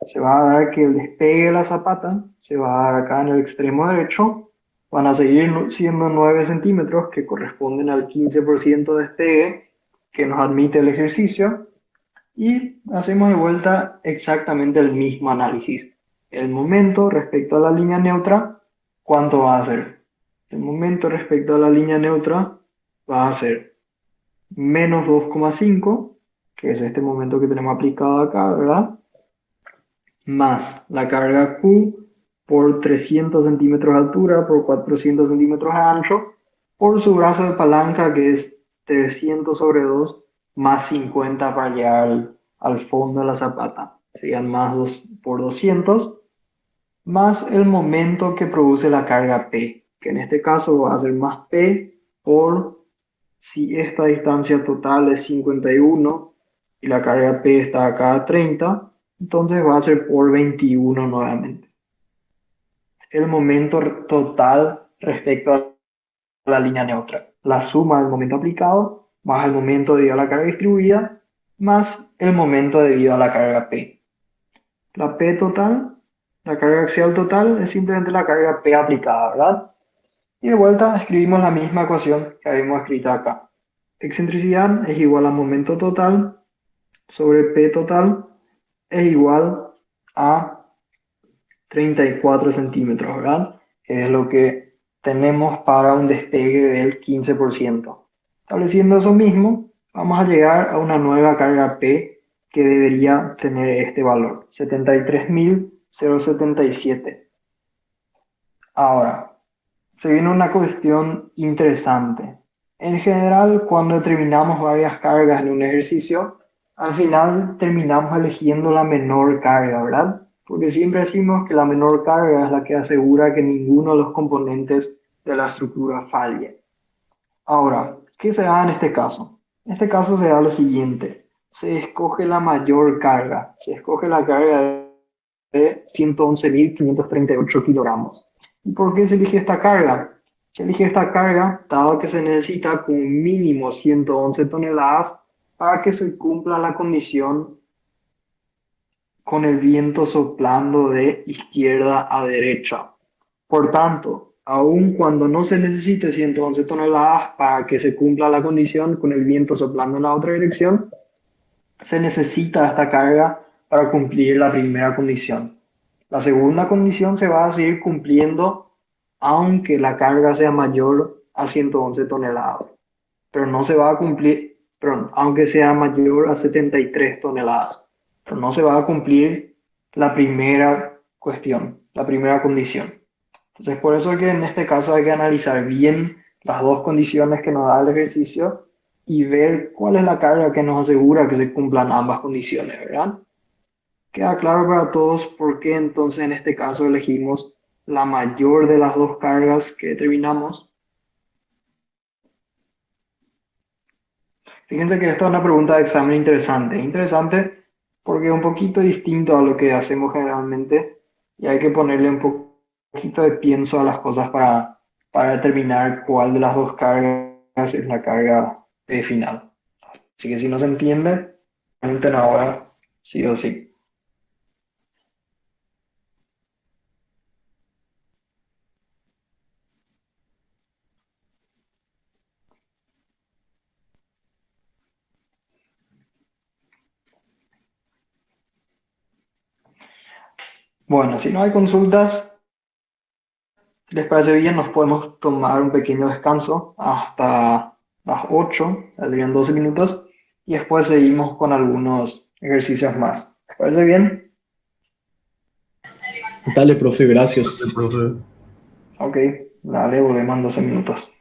Se va a dar que el despegue de la zapata se va a dar acá en el extremo derecho. Van a seguir siendo 9 centímetros, que corresponden al 15% de despegue que nos admite el ejercicio. Y hacemos de vuelta exactamente el mismo análisis. El momento respecto a la línea neutra, ¿cuánto va a ser? El momento respecto a la línea neutra va a ser menos 2,5, que es este momento que tenemos aplicado acá, ¿verdad? Más la carga Q por 300 centímetros de altura por 400 centímetros de ancho por su brazo de palanca, que es 300 sobre 2 más 50 para llegar al fondo de la zapata. Serían más 2 por 200 más el momento que produce la carga P, que en este caso va a ser más P por, si esta distancia total es 51 y la carga P está acá a 30, entonces va a ser por 21 nuevamente. El momento total respecto a la línea neutra. La suma del momento aplicado más el momento debido a la carga distribuida más el momento debido a la carga P. La P total, la carga axial total, es simplemente la carga P aplicada, ¿verdad? Y de vuelta escribimos la misma ecuación que habíamos escrito acá. Excentricidad es igual a momento total sobre P total es igual a 34 centímetros, ¿verdad? Es lo que tenemos para un despegue del 15%. Estableciendo eso mismo, vamos a llegar a una nueva carga P que debería tener este valor, 73.077. Ahora, se viene una cuestión interesante. En general, cuando determinamos varias cargas en un ejercicio, al final terminamos eligiendo la menor carga, ¿verdad? Porque siempre decimos que la menor carga es la que asegura que ninguno de los componentes de la estructura falle. Ahora, ¿qué se da en este caso? En este caso se da lo siguiente. Se escoge la mayor carga. Se escoge la carga de 111.538 kilogramos. ¿Y por qué se elige esta carga? Se elige esta carga dado que se necesita como mínimo 111 toneladas para que se cumpla la condición con el viento soplando de izquierda a derecha. Por tanto, aun cuando no se necesite 111 toneladas para que se cumpla la condición con el viento soplando en la otra dirección, se necesita esta carga para cumplir la primera condición. La segunda condición se va a seguir cumpliendo aunque la carga sea mayor a 111 toneladas, pero no se va a cumplir, perdón, aunque sea mayor a 73 toneladas, pero no se va a cumplir la primera cuestión, la primera condición. Entonces, por eso es que en este caso hay que analizar bien las dos condiciones que nos da el ejercicio y ver cuál es la carga que nos asegura que se cumplan ambas condiciones, ¿verdad? Queda claro para todos por qué entonces en este caso elegimos la mayor de las dos cargas que determinamos. Fíjense que esta es una pregunta de examen interesante. Interesante porque es un poquito distinto a lo que hacemos generalmente y hay que ponerle un poquito de pienso a las cosas para determinar cuál de las dos cargas es la carga final. Así que si no se entiende, pregunten ahora sí o sí. Bueno, si no hay consultas, si les parece bien, nos podemos tomar un pequeño descanso hasta las 8, serían 12 minutos, y después seguimos con algunos ejercicios más. ¿Les parece bien? Dale, profe, gracias. El profe. Ok, dale, volvemos en 12 minutos.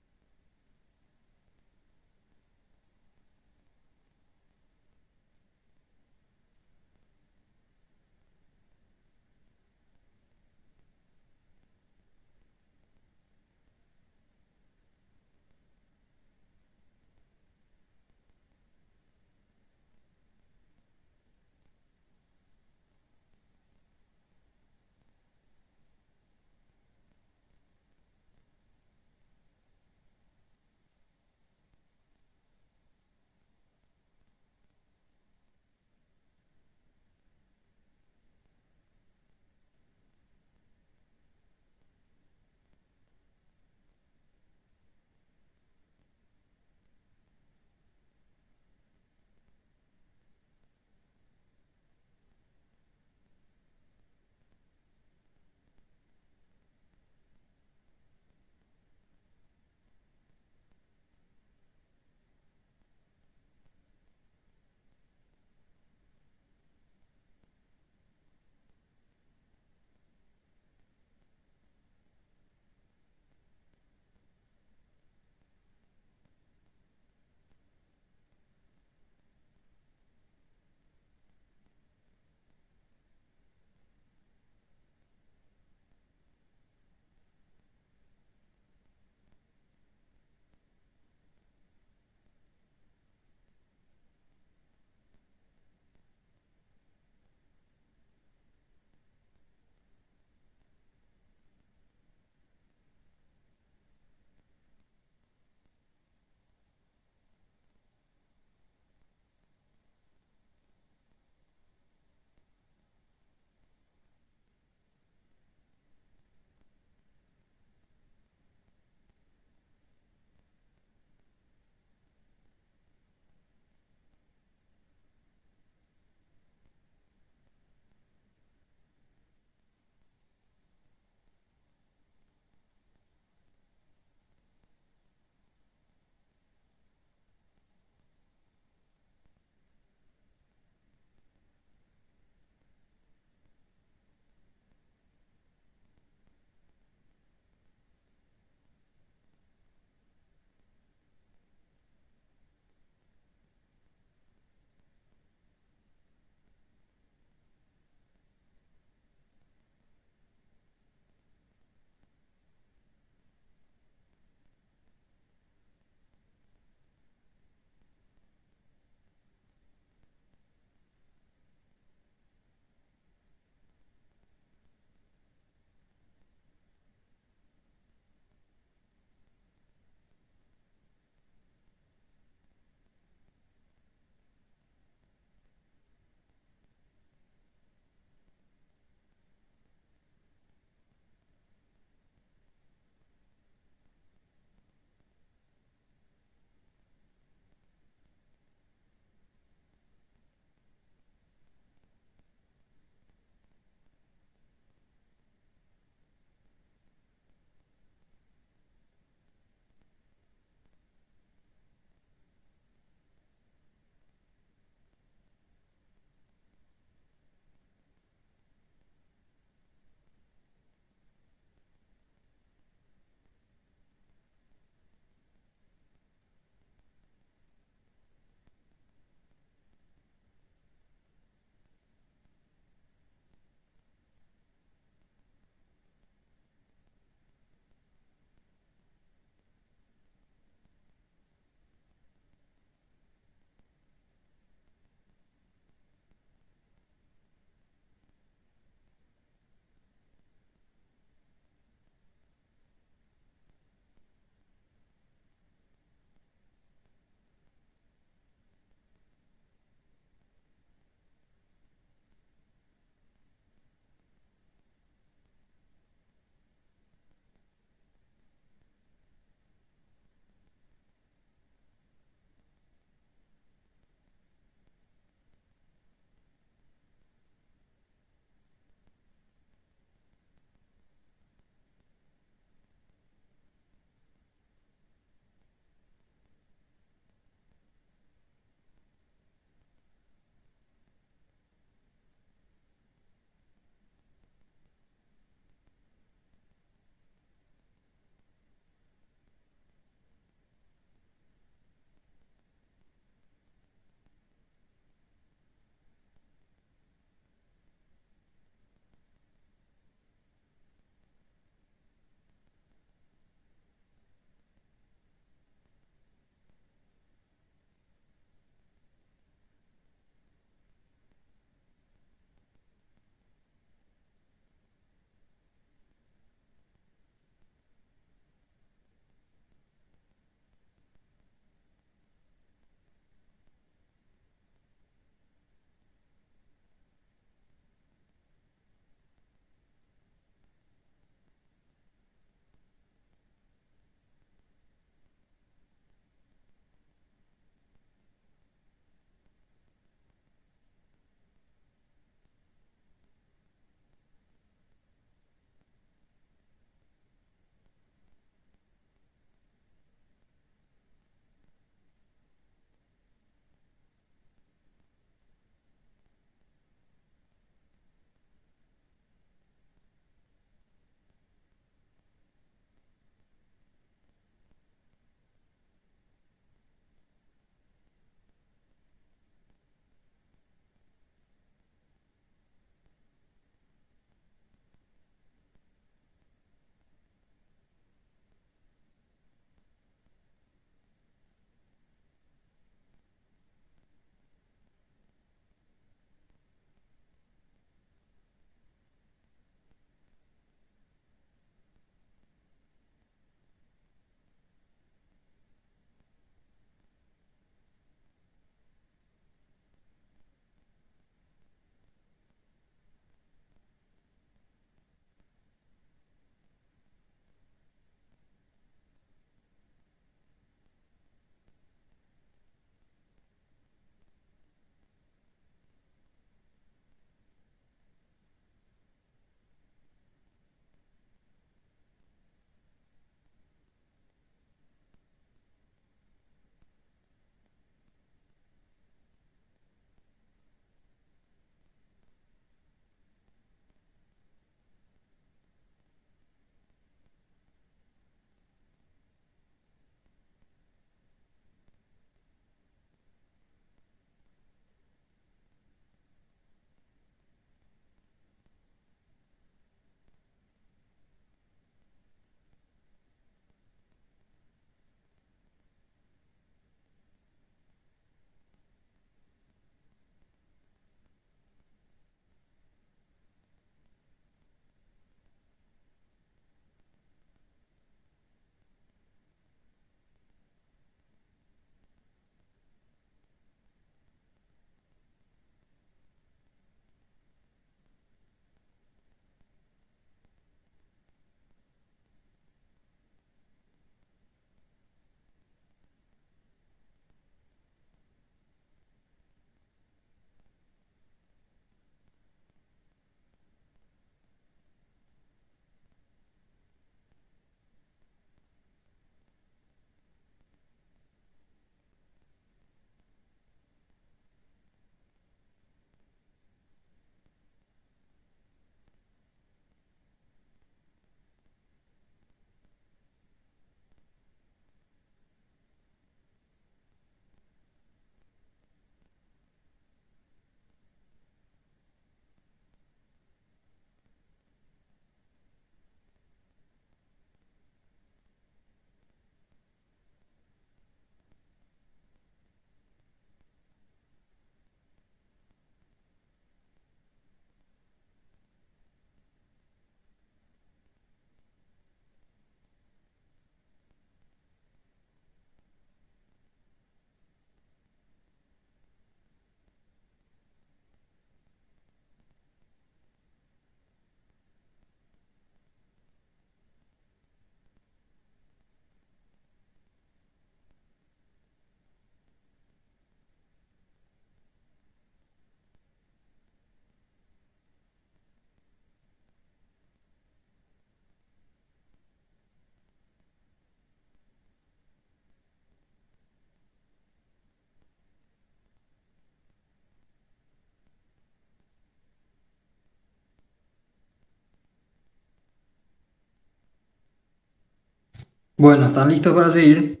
Bueno, ¿están listos para seguir?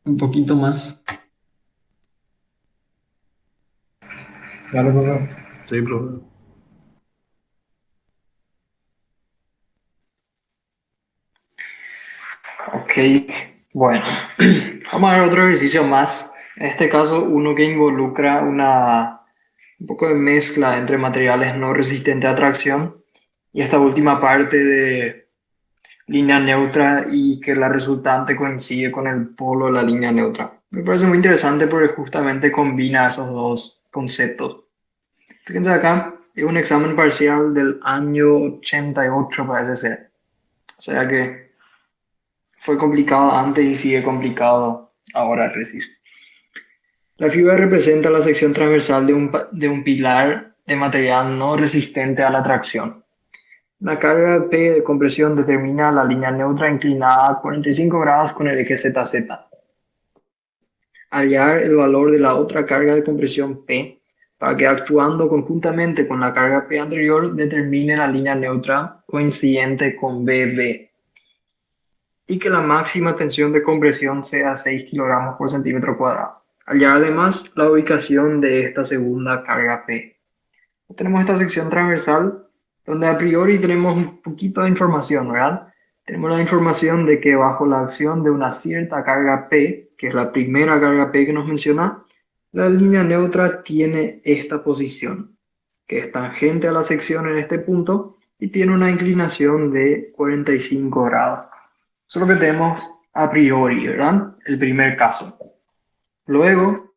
Un poquito más. Dale, profe. Sí, profe. Ok, bueno. Vamos a ver otro ejercicio más. En este caso, uno que involucra un poco de mezcla entre materiales no resistentes a tracción y esta última parte de línea neutra y que la resultante coincide con el polo de la línea neutra. Me parece muy interesante porque justamente combina esos dos conceptos. Fíjense acá, es un examen parcial del año 88 parece ser. O sea que fue complicado antes y sigue complicado ahora, resiste. La figura representa la sección transversal de un pilar de material no resistente a la tracción. La carga P de compresión determina la línea neutra inclinada a 45 grados con el eje ZZ. Hallar el valor de la otra carga de compresión P para que actuando conjuntamente con la carga P anterior determine la línea neutra coincidente con BB y que la máxima tensión de compresión sea 6 kilogramos por centímetro cuadrado. Hallar además la ubicación de esta segunda carga P. Tenemos esta sección transversal donde a priori tenemos un poquito de información, ¿verdad? Tenemos la información de que bajo la acción de una cierta carga P, que es la primera carga P que nos menciona, la línea neutra tiene esta posición, que es tangente a la sección en este punto y tiene una inclinación de 45 grados. Eso es lo que tenemos a priori, ¿verdad? El primer caso. Luego,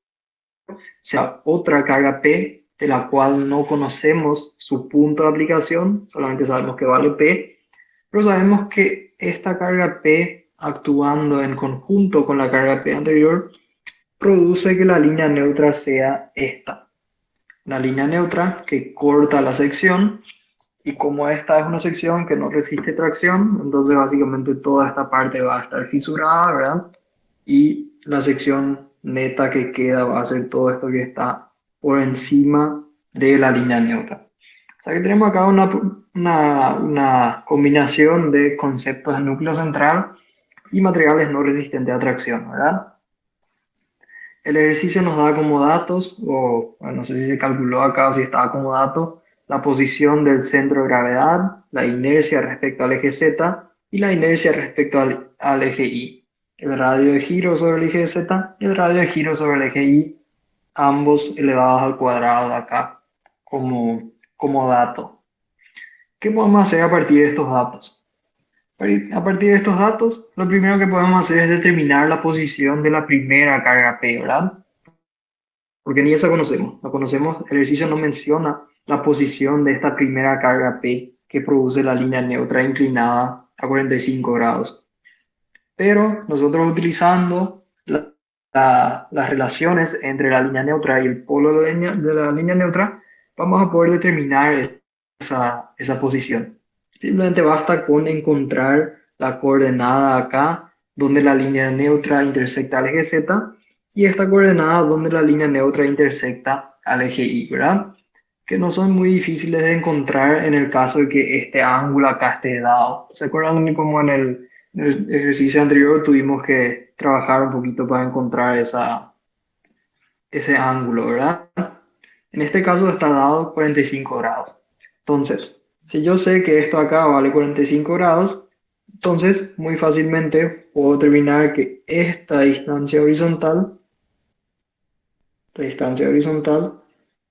sea otra carga P de la cual no conocemos su punto de aplicación, solamente sabemos que vale P, pero sabemos que esta carga P actuando en conjunto con la carga P anterior produce que la línea neutra sea esta. La línea neutra que corta la sección y como esta es una sección que no resiste tracción, entonces básicamente toda esta parte va a estar fisurada, ¿verdad? Y la sección neta que queda va a ser todo esto que está por encima de la línea neutra. O sea que tenemos acá una combinación de conceptos de núcleo central y materiales no resistentes a tracción, ¿verdad? El ejercicio nos da como datos, o bueno, no sé si se calculó acá o si estaba como dato, la posición del centro de gravedad, la inercia respecto al eje Z y la inercia respecto al eje Y. El radio de giro sobre el eje Z y el radio de giro sobre el eje Y, ambos elevados al cuadrado acá como dato. ¿Qué podemos hacer a partir de estos datos? A partir de estos datos, lo primero que podemos hacer es determinar la posición de la primera carga P, ¿verdad? Porque ni esa conocemos. No conocemos, el ejercicio no menciona la posición de esta primera carga P que produce la línea neutra inclinada a 45 grados. Pero nosotros utilizando las relaciones entre la línea neutra y el polo de la línea neutra, vamos a poder determinar esa posición. Simplemente basta con encontrar la coordenada acá, donde la línea neutra intersecta al eje Z, y esta coordenada donde la línea neutra intersecta al eje Y, ¿verdad? Que no son muy difíciles de encontrar en el caso de que este ángulo acá esté dado. ¿Se acuerdan cómo en el ejercicio anterior tuvimos que trabajar un poquito para encontrar ese ángulo, ¿verdad? En este caso está dado 45 grados. Entonces, si yo sé que esto acá vale 45 grados, entonces muy fácilmente puedo determinar que esta distancia horizontal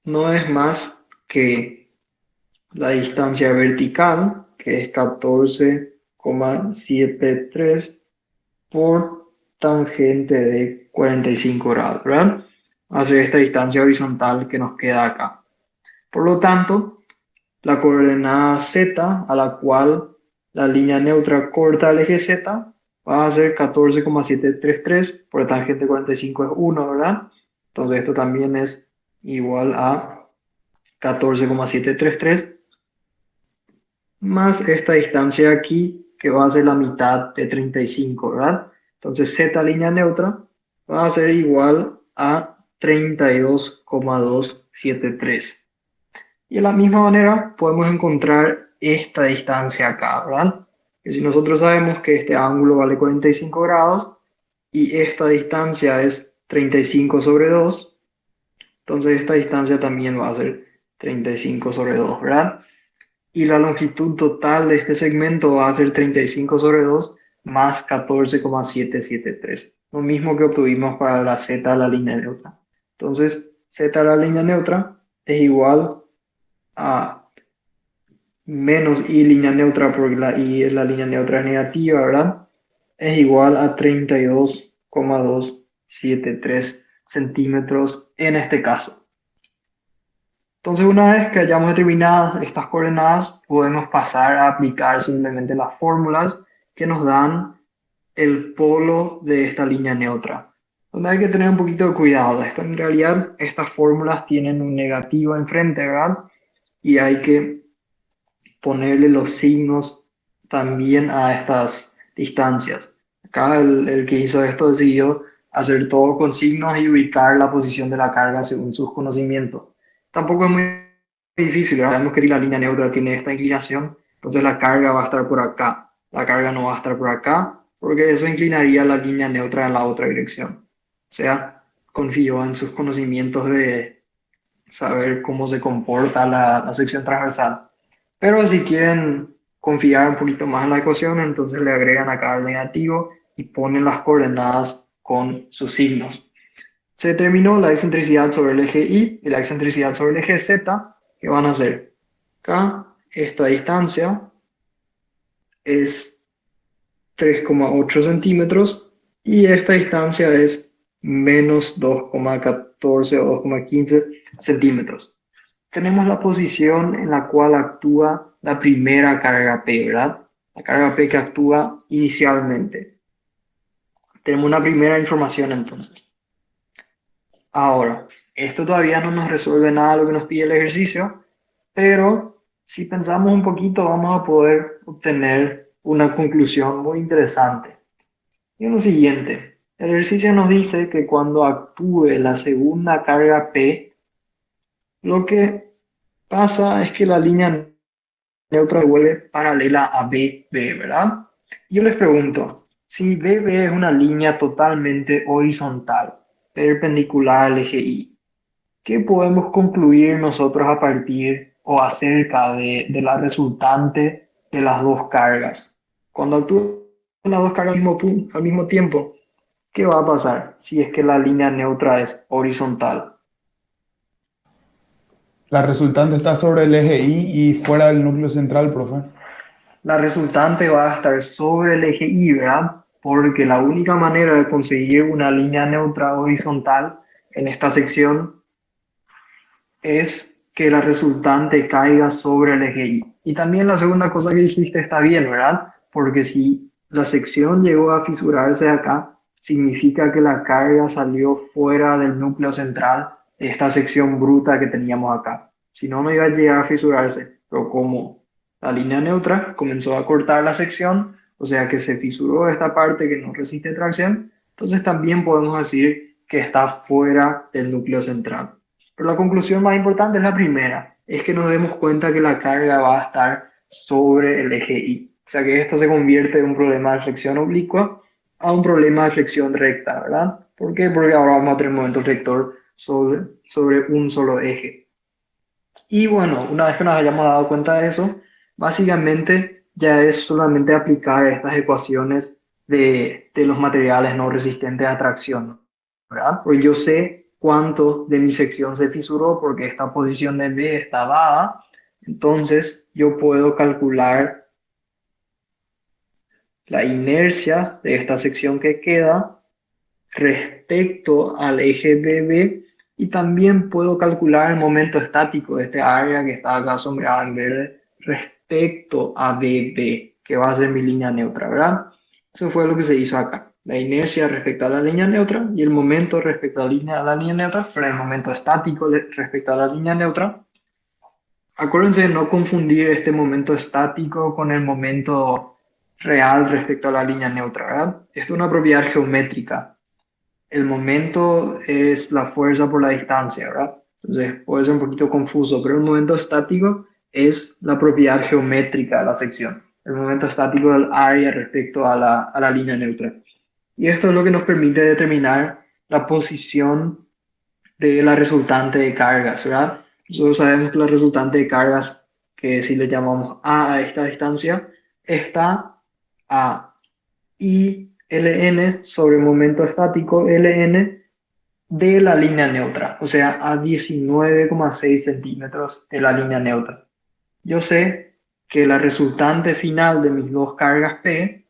no es más que la distancia vertical, que es 14,73 por tangente de 45 grados, ¿verdad? Hace esta distancia horizontal que nos queda acá. Por lo tanto, la coordenada z a la cual la línea neutra corta el eje z va a ser 14,733 por tangente 45 es 1, ¿verdad? Entonces esto también es igual a 14,733 más esta distancia aquí, que va a ser la mitad de 35, ¿verdad? Entonces z línea neutra va a ser igual a 32,273. Y de la misma manera podemos encontrar esta distancia acá, ¿verdad? Que si nosotros sabemos que este ángulo vale 45 grados y esta distancia es 35 sobre 2, entonces esta distancia también va a ser 35 sobre 2, ¿verdad? Y la longitud total de este segmento va a ser 35 sobre 2 más 14,773. Lo mismo que obtuvimos para la z a la línea neutra. Entonces, z a la línea neutra es igual a menos y línea neutra, porque la y en la línea neutra es negativa, ¿verdad? Es igual a 32,273 centímetros en este caso. Entonces, una vez que hayamos determinado estas coordenadas, podemos pasar a aplicar simplemente las fórmulas que nos dan el polo de esta línea neutra. Donde hay que tener un poquito de cuidado. En realidad, estas fórmulas tienen un negativo enfrente, ¿verdad? Y hay que ponerle los signos también a estas distancias. Acá el que hizo esto decidió hacer todo con signos y ubicar la posición de la carga según sus conocimientos. Tampoco es muy difícil, ¿verdad? Sabemos que si la línea neutra tiene esta inclinación, entonces la carga va a estar por acá. La carga no va a estar por acá, porque eso inclinaría la línea neutra en la otra dirección. O sea, confió en sus conocimientos de saber cómo se comporta la sección transversal. Pero si quieren confiar un poquito más en la ecuación, entonces le agregan acá el negativo y ponen las coordenadas con sus signos. Se determinó la excentricidad sobre el eje Y y la excentricidad sobre el eje Z, que van a ser acá, esta distancia es 3,8 centímetros y esta distancia es menos 2,14 o 2,15 centímetros. Tenemos la posición en la cual actúa la primera carga P, ¿verdad? La carga P que actúa inicialmente. Tenemos una primera información entonces. Ahora, esto todavía no nos resuelve nada de lo que nos pide el ejercicio, pero si pensamos un poquito vamos a poder obtener una conclusión muy interesante. Y es lo siguiente, el ejercicio nos dice que cuando actúe la segunda carga P, lo que pasa es que la línea neutra se vuelve paralela a BB, ¿verdad? Yo les pregunto, si BB es una línea totalmente horizontal, perpendicular al eje Y, ¿qué podemos concluir nosotros a partir o acerca de la resultante de las dos cargas? Cuando actúan las dos cargas al mismo tiempo, ¿qué va a pasar si es que la línea neutra es horizontal? La resultante está sobre el eje Y y fuera del núcleo central, profe. La resultante va a estar sobre el eje Y, ¿verdad? Porque la única manera de conseguir una línea neutra horizontal en esta sección es que la resultante caiga sobre el eje Y. Y también la segunda cosa que dijiste está bien, ¿verdad? Porque si la sección llegó a fisurarse acá, significa que la carga salió fuera del núcleo central de esta sección bruta que teníamos acá. Si no, no iba a llegar a fisurarse. Pero como la línea neutra comenzó a cortar la sección, o sea que se fisuró esta parte que no resiste tracción, entonces también podemos decir que está fuera del núcleo central. Pero la conclusión más importante es la primera, es que nos demos cuenta que la carga va a estar sobre el eje Y. O sea que esto se convierte de un problema de flexión oblicua a un problema de flexión recta, ¿verdad? ¿Por qué? Porque ahora vamos a tener un momento rector sobre un solo eje. Y bueno, una vez que nos hayamos dado cuenta de eso, básicamente ya es solamente aplicar estas ecuaciones de los materiales no resistentes a tracción, ¿verdad? Porque yo sé cuánto de mi sección se fisuró porque esta posición de B está dada, entonces yo puedo calcular la inercia de esta sección que queda respecto al eje BB y también puedo calcular el momento estático de este área que está acá sombreada en verde respecto a BB, que va a ser mi línea neutra, ¿verdad? Eso fue lo que se hizo acá. La inercia respecto a la línea neutra y el momento respecto a la línea neutra, pero el momento estático respecto a la línea neutra. Acuérdense de no confundir este momento estático con el momento real respecto a la línea neutra, ¿verdad? Esto es una propiedad geométrica. El momento es la fuerza por la distancia, ¿verdad? Entonces puede ser un poquito confuso, pero el momento estático es la propiedad geométrica de la sección. el momento estático del área respecto a la línea neutra. Y esto es lo que nos permite determinar la posición de la resultante de cargas, ¿verdad? Nosotros sabemos que la resultante de cargas, que si le llamamos a esta distancia, está a I ln sobre momento estático ln de la línea neutra, o sea, a 19,6 centímetros de la línea neutra. Yo sé que la resultante final de mis dos cargas P,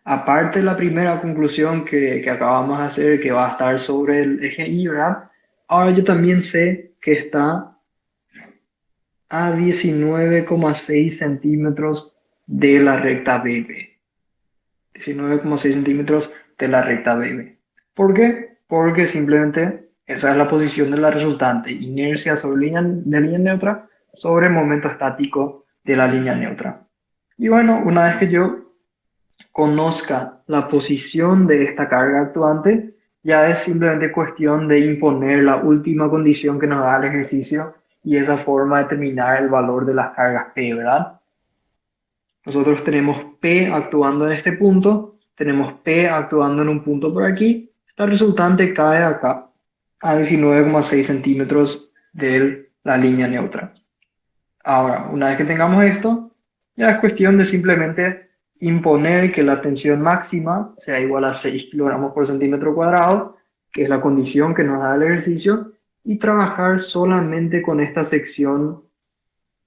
aparte de la primera conclusión que acabamos de hacer, que va a estar sobre el eje Y, ¿verdad? Ahora yo también sé que está a 19,6 centímetros de la recta BB. 19,6 centímetros de la recta BB. ¿Por qué? Porque simplemente esa es la posición de la resultante, inercia sobre línea neutra sobre momento estático de la línea neutra. Y bueno, una vez que yo conozca la posición de esta carga actuante, ya es simplemente cuestión de imponer la última condición que nos da el ejercicio y esa forma determinar el valor de las cargas P, ¿verdad? Nosotros tenemos P actuando en este punto, tenemos P actuando en un punto por aquí, la resultante cae acá a 19,6 centímetros de la línea neutra. Ahora, una vez que tengamos esto, ya es cuestión de simplemente imponer que la tensión máxima sea igual a 6 kilogramos por centímetro cuadrado, que es la condición que nos da el ejercicio, y trabajar solamente con esta sección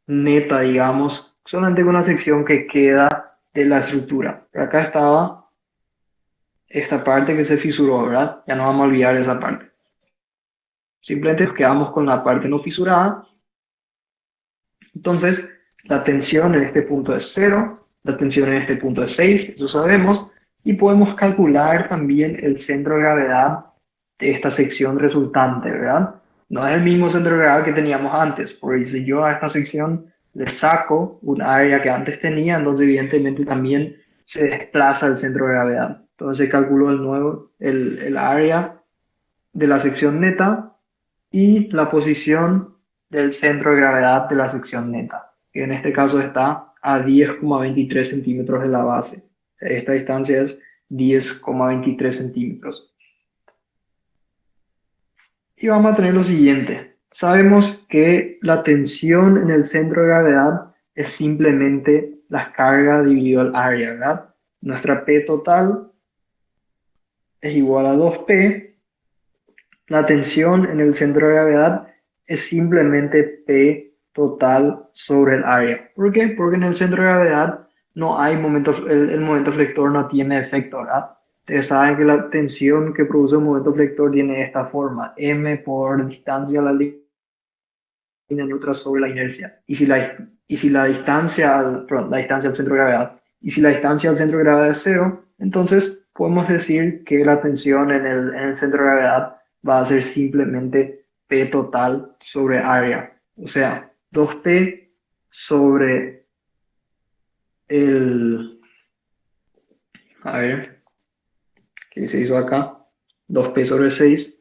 neta, digamos, solamente con una sección que queda de la estructura. Pero acá estaba esta parte que se fisuró, ¿verdad? Ya no vamos a olvidar esa parte. Simplemente nos quedamos con la parte no fisurada. Entonces, la tensión en este punto es 0, la tensión en este punto es 6, eso sabemos, y podemos calcular también el centro de gravedad de esta sección resultante, ¿verdad? No es el mismo centro de gravedad que teníamos antes, porque si yo a esta sección le saco un área que antes tenía, entonces evidentemente también se desplaza el centro de gravedad. Entonces calculo el nuevo, el área de la sección neta y la posición del centro de gravedad de la sección neta, que en este caso está a 10,23 centímetros de la base. Esta distancia es 10,23 centímetros. Y vamos a tener lo siguiente. Sabemos que la tensión en el centro de gravedad es simplemente la carga dividido el área, ¿verdad? Nuestra P total es igual a 2P. La tensión en el centro de gravedad es simplemente P total sobre el área. ¿Por qué? Porque en el centro de gravedad no hay momento, el momento flector no tiene efecto, ¿verdad? Ustedes saben que la tensión que produce un momento flector tiene esta forma, m por distancia a la línea neutra sobre la inercia. Y si la distancia la distancia al centro de gravedad, y si la distancia al centro de gravedad es 0, entonces podemos decir que la tensión en el centro de gravedad va a ser simplemente P total sobre área. O sea, 2P sobre el... A ver, ¿qué se hizo acá? 2P sobre 6.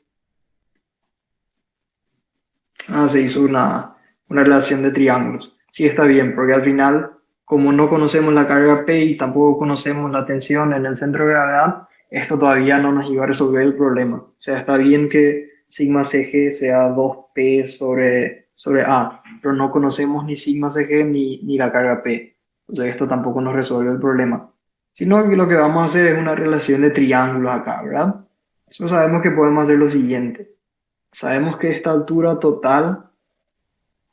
Se hizo una relación de triángulos. Sí, está bien, porque al final, como no conocemos la carga P y tampoco conocemos la tensión en el centro de gravedad, esto todavía no nos iba a resolver el problema. O sea, está bien que sigma CG sea 2P sobre A, pero no conocemos ni sigma CG ni la carga P. Entonces esto tampoco nos resuelve el problema. Sino que lo que vamos a hacer es una relación de triángulos acá, ¿verdad? Eso sabemos que podemos hacer lo siguiente. Sabemos que esta altura total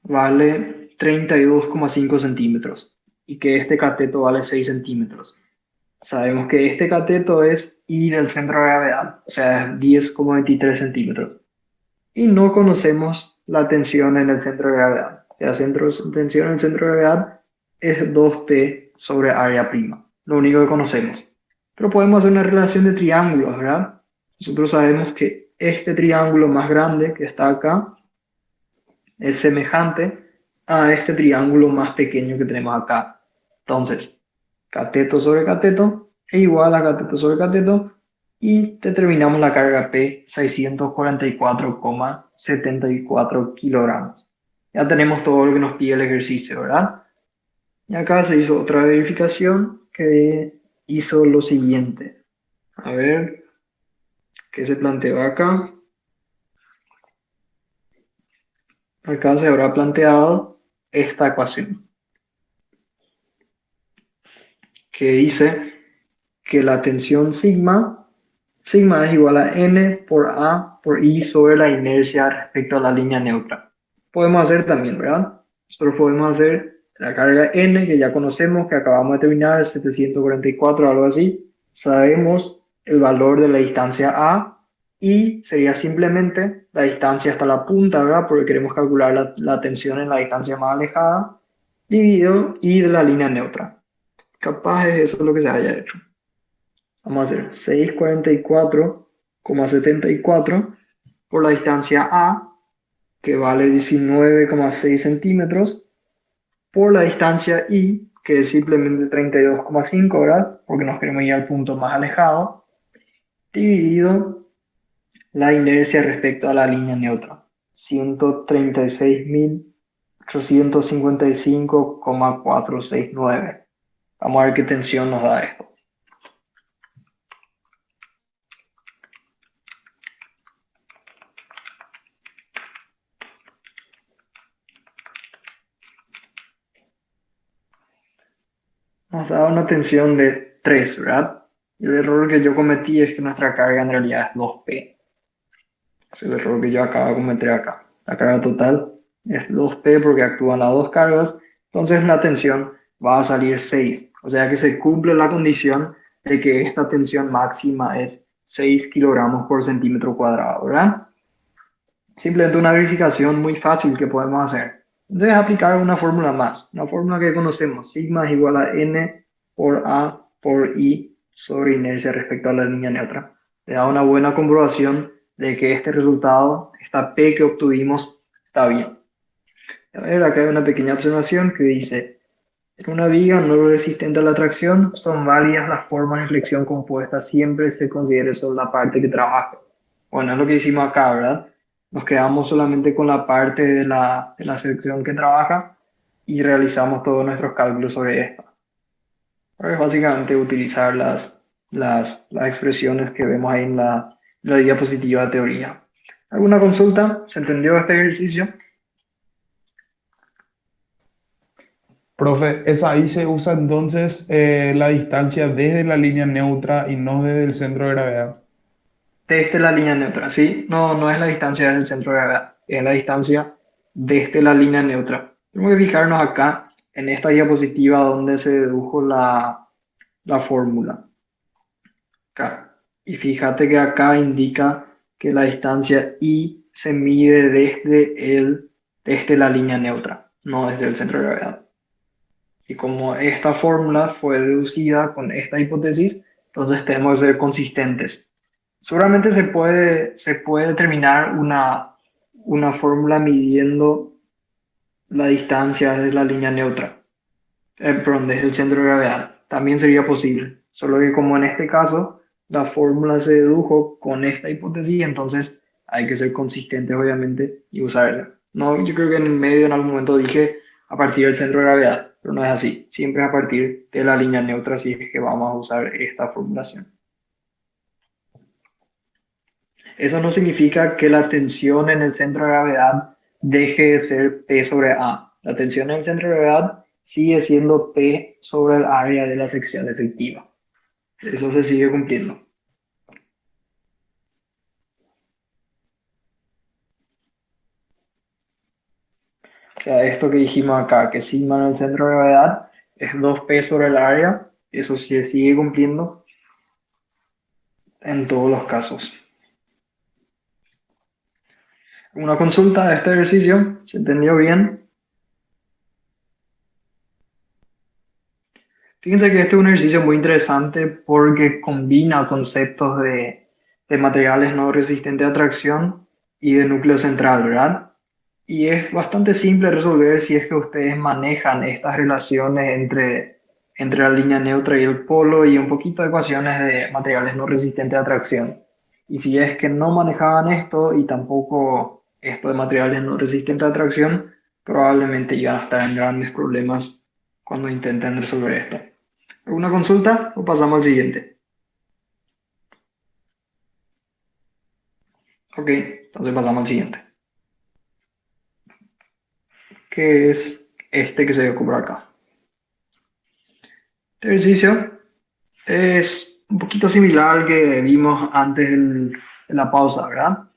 vale 32,5 centímetros y que este cateto vale 6 centímetros. Sabemos que este cateto es I del centro de gravedad, o sea, es 10,23 centímetros. Y no conocemos la tensión en el centro de gravedad. La tensión en el centro de gravedad es 2P sobre área prima, lo único que conocemos. Pero podemos hacer una relación de triángulos, ¿verdad? Nosotros sabemos que este triángulo más grande que está acá es semejante a este triángulo más pequeño que tenemos acá. Entonces, cateto sobre cateto es igual a cateto sobre cateto y determinamos la carga P 644,74 kilogramos. Ya tenemos todo lo que nos pide el ejercicio, ¿verdad? Y acá se hizo otra verificación que hizo lo siguiente. A ver, ¿qué se planteó acá? Acá se habrá planteado esta ecuación, que dice que la tensión sigma es igual a n por a por i sobre la inercia respecto a la línea neutra. Podemos hacer también, ¿verdad? Nosotros podemos hacer la carga n, que ya conocemos, que acabamos de terminar, 744, algo así. Sabemos el valor de la distancia a y sería simplemente la distancia hasta la punta, ¿verdad? Porque queremos calcular la tensión en la distancia más alejada, dividido i de la línea neutra. Capaz es eso lo que se haya hecho. Vamos a hacer 644,74 por la distancia A, que vale 19,6 centímetros, por la distancia I, que es simplemente 32,5, ¿verdad? Porque nos queremos ir al punto más alejado, dividido la inercia respecto a la línea neutra, 136.855,469. Vamos a ver qué tensión nos da esto. Nos da una tensión de 3, ¿verdad? Y el error que yo cometí es que nuestra carga en realidad es 2P. Es el error que yo acabo de cometer acá. La carga total es 2P porque actúan las dos cargas, entonces la tensión va a salir 6. O sea que se cumple la condición de que esta tensión máxima es 6 kilogramos por centímetro cuadrado, ¿verdad? Simplemente una verificación muy fácil que podemos hacer. Entonces aplicar una fórmula más, una fórmula que conocemos, sigma es igual a n por a por i sobre inercia respecto a la línea neutra. Le da una buena comprobación de que este resultado, esta P que obtuvimos, está bien. A ver, acá hay una pequeña observación que dice, en una viga no resistente a la tracción, son varias las formas de flexión compuesta, siempre se considere solo la parte que trabaja. Bueno, es lo que hicimos acá, ¿verdad? Nos quedamos solamente con la parte de la sección que trabaja y realizamos todos nuestros cálculos sobre esta. Ahora es básicamente utilizar las expresiones que vemos ahí en la diapositiva de teoría. ¿Alguna consulta? ¿Se entendió este ejercicio? Profe, esa ahí se usa entonces la distancia desde la línea neutra y no desde el centro de gravedad. Desde la línea neutra, ¿sí? No, no es la distancia del centro de gravedad, es la distancia desde la línea neutra. Tenemos que fijarnos acá en esta diapositiva donde se dedujo la fórmula. Acá. Y fíjate que acá indica que la distancia I se mide desde la línea neutra, no desde el centro de gravedad. Y como esta fórmula fue deducida con esta hipótesis, entonces tenemos que ser consistentes. Seguramente se puede determinar una fórmula midiendo la distancia desde la línea neutra, perdón, desde el centro de gravedad. También sería posible, solo que como en este caso la fórmula se dedujo con esta hipótesis, entonces hay que ser consistentes obviamente y usarla. No, yo creo que en el medio en algún momento dije a partir del centro de gravedad, pero no es así. Siempre es a partir de la línea neutra si es que vamos a usar esta formulación. Eso no significa que la tensión en el centro de gravedad deje de ser P sobre A. La tensión en el centro de gravedad sigue siendo P sobre el área de la sección efectiva. Eso se sigue cumpliendo. O sea, esto que dijimos acá, que sigma en el centro de gravedad es 2P sobre el área, eso sí se sigue cumpliendo en todos los casos. Una consulta de este ejercicio, ¿se entendió bien? Fíjense que este es un ejercicio muy interesante porque combina conceptos de materiales no resistentes a tracción y de núcleo central, ¿verdad? Y es bastante simple resolver si es que ustedes manejan estas relaciones entre la línea neutra y el polo y un poquito de ecuaciones de materiales no resistentes a tracción. Y si es que no manejaban esto y tampoco esto de materiales no resistentes a tracción, probablemente iban a estar en grandes problemas cuando intenten resolver esto. ¿Alguna consulta o pasamos al siguiente? Ok, entonces pasamos al siguiente. Que es este que se ve por acá. Este ejercicio es un poquito similar al que vimos antes de la pausa, ¿verdad?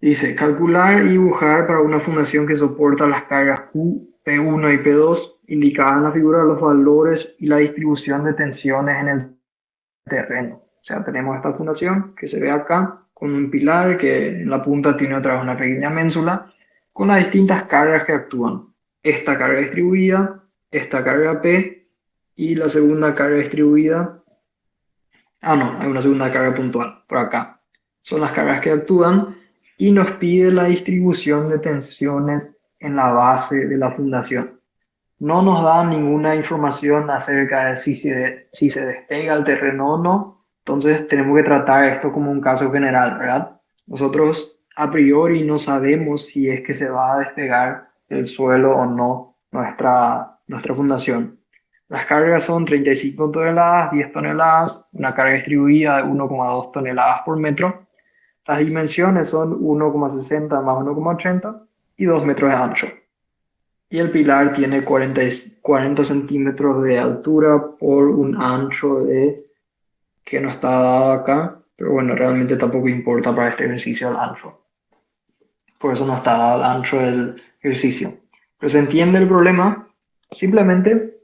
Dice, calcular y dibujar para una fundación que soporta las cargas Q, P1 y P2 indicadas en la figura los valores y la distribución de tensiones en el terreno. O sea, tenemos esta fundación que se ve acá con un pilar que en la punta tiene otra vez una pequeña ménsula con las distintas cargas que actúan. Esta carga distribuida, esta carga P y la segunda carga distribuida. No, hay una segunda carga puntual por acá. Son las cargas que actúan y nos pide la distribución de tensiones en la base de la fundación. No nos da ninguna información acerca de si se despega el terreno o no, entonces tenemos que tratar esto como un caso general, ¿verdad? Nosotros a priori no sabemos si es que se va a despegar el suelo o no nuestra fundación. Las cargas son 35 toneladas, 10 toneladas, una carga distribuida de 1,2 toneladas por metro. Las dimensiones son 1,60 más 1,80 y 2 metros de ancho. Y el pilar tiene 40 centímetros de altura por un ancho que no está dado acá, pero bueno, realmente tampoco importa para este ejercicio el ancho. Por eso no está dado el ancho del ejercicio. Pero se entiende el problema. Simplemente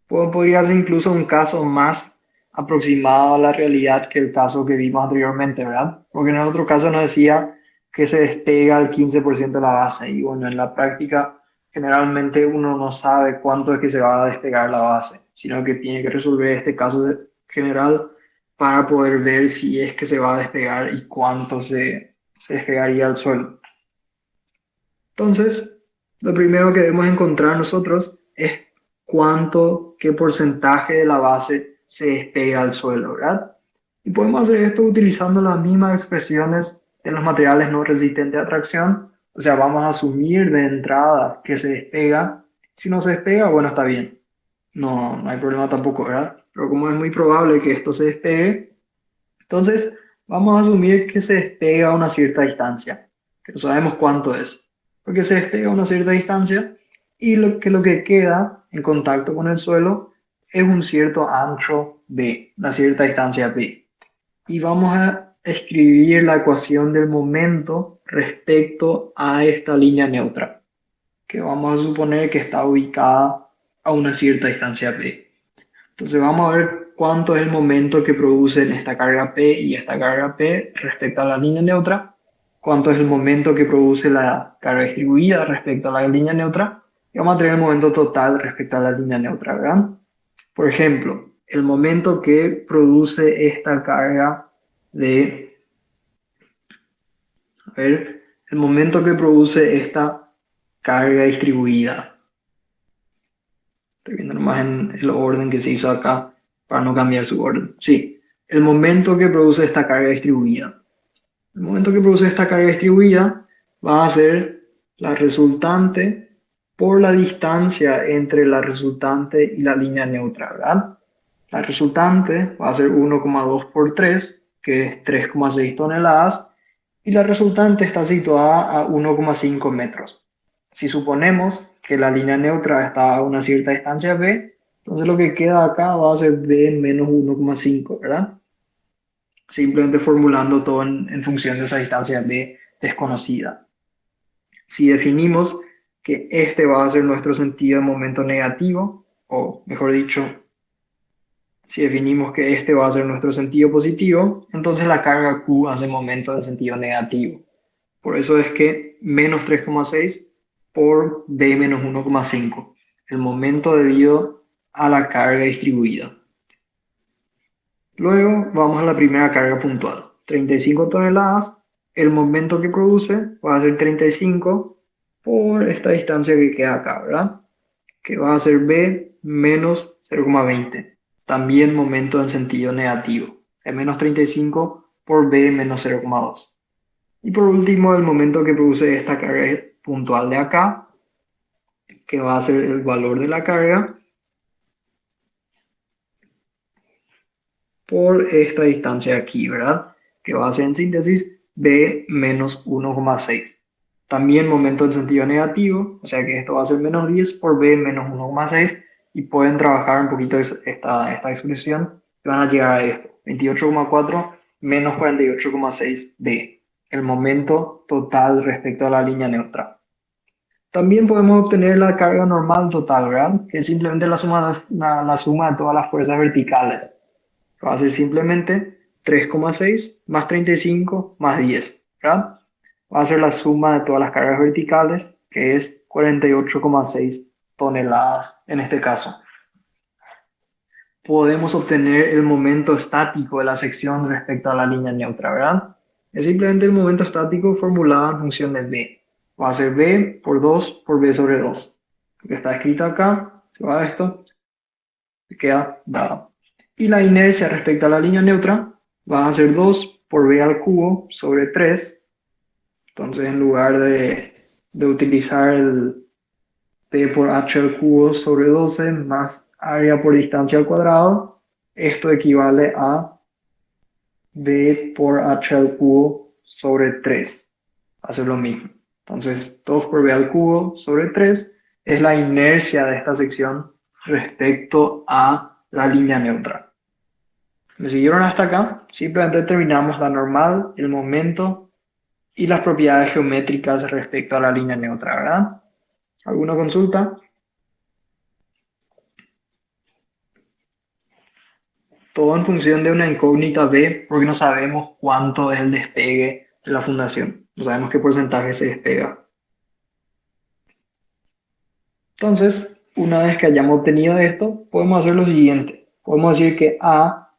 podría ser incluso un caso más aproximado a la realidad que el caso que vimos anteriormente, ¿verdad? Porque en el otro caso nos decía que se despega el 15% de la base y bueno, en la práctica generalmente uno no sabe cuánto es que se va a despegar la base, sino que tiene que resolver este caso general para poder ver si es que se va a despegar y cuánto se despegaría al suelo. Entonces, lo primero que debemos encontrar nosotros es qué porcentaje de la base se despega al suelo, ¿verdad? Y podemos hacer esto utilizando las mismas expresiones de los materiales no resistentes a tracción. O sea, vamos a asumir de entrada que se despega. Si no se despega, bueno, está bien. No hay problema tampoco, ¿verdad? Pero como es muy probable que esto se despegue, entonces vamos a asumir que se despega a una cierta distancia, que no sabemos cuánto es, porque se despega a una cierta distancia y lo que queda en contacto con el suelo es un cierto ancho B, una cierta distancia B. Y vamos a escribir la ecuación del momento respecto a esta línea neutra, que vamos a suponer que está ubicada a una cierta distancia B. Entonces vamos a ver cuánto es el momento que producen esta carga P y esta carga P respecto a la línea neutra, cuánto es el momento que produce la carga distribuida respecto a la línea neutra, y vamos a tener el momento total respecto a la línea neutra, ¿verdad? Por ejemplo, el momento que produce esta carga el momento que produce esta carga distribuida. Estoy viendo nomás en el orden que se hizo acá para no cambiar su orden. Sí, el momento que produce esta carga distribuida. El momento que produce esta carga distribuida va a ser la resultante por la distancia entre la resultante y la línea neutra, ¿verdad? La resultante va a ser 1,2 por 3, que es 3,6 toneladas, y la resultante está situada a 1,5 metros. Si suponemos que la línea neutra está a una cierta distancia b, entonces lo que queda acá va a ser b menos 1,5, ¿verdad? Simplemente formulando todo en función de esa distancia b desconocida. Si definimos que este va a ser nuestro sentido de momento negativo, o mejor dicho, si definimos que este va a ser nuestro sentido positivo, entonces la carga Q hace momento en sentido negativo. Por eso es que menos 3,6 por B menos 1,5, el momento debido a la carga distribuida. Luego vamos a la primera carga puntual, 35 toneladas, el momento que produce va a ser 35 por esta distancia que queda acá, ¿verdad? Que va a ser B menos 0,20, también momento en sentido negativo, es menos 35 por B menos 0,2. Y por último, el momento que produce esta carga puntual de acá, que va a ser el valor de la carga por esta distancia aquí, ¿verdad? Que va a ser en síntesis B menos 1,6. También momento en sentido negativo, o sea que esto va a ser menos 10 por B menos 1,6 y pueden trabajar un poquito esta expresión y van a llegar a esto, 28,4 menos 48,6 B, el momento total respecto a la línea neutra. También podemos obtener la carga normal total, ¿verdad? Que es simplemente la suma de todas las fuerzas verticales. Va a ser simplemente 3,6 más 35 más 10, ¿verdad? Va a ser la suma de todas las cargas verticales, que es 48,6 toneladas en este caso. Podemos obtener el momento estático de la sección respecto a la línea neutra, ¿verdad? Es simplemente el momento estático formulado en función de B. Va a ser B por 2 por B sobre 2. Lo que está escrito acá, se va a esto, se queda dado. Y la inercia respecto a la línea neutra va a ser 2 por B al cubo sobre 3. Entonces, en lugar de utilizar el P por H al cubo sobre 12 más área por distancia al cuadrado, esto equivale a B por H al cubo sobre 3. Va a ser lo mismo. Entonces, 2 por B al cubo sobre 3 es la inercia de esta sección respecto a la línea neutra. ¿Me siguieron hasta acá? Simplemente determinamos la normal, el momento y las propiedades geométricas respecto a la línea neutra, ¿verdad? ¿Alguna consulta? Todo en función de una incógnita B, porque no sabemos cuánto es el despegue de la fundación. No sabemos qué porcentaje se despega. Entonces, una vez que hayamos obtenido esto, podemos hacer lo siguiente. Podemos decir que A,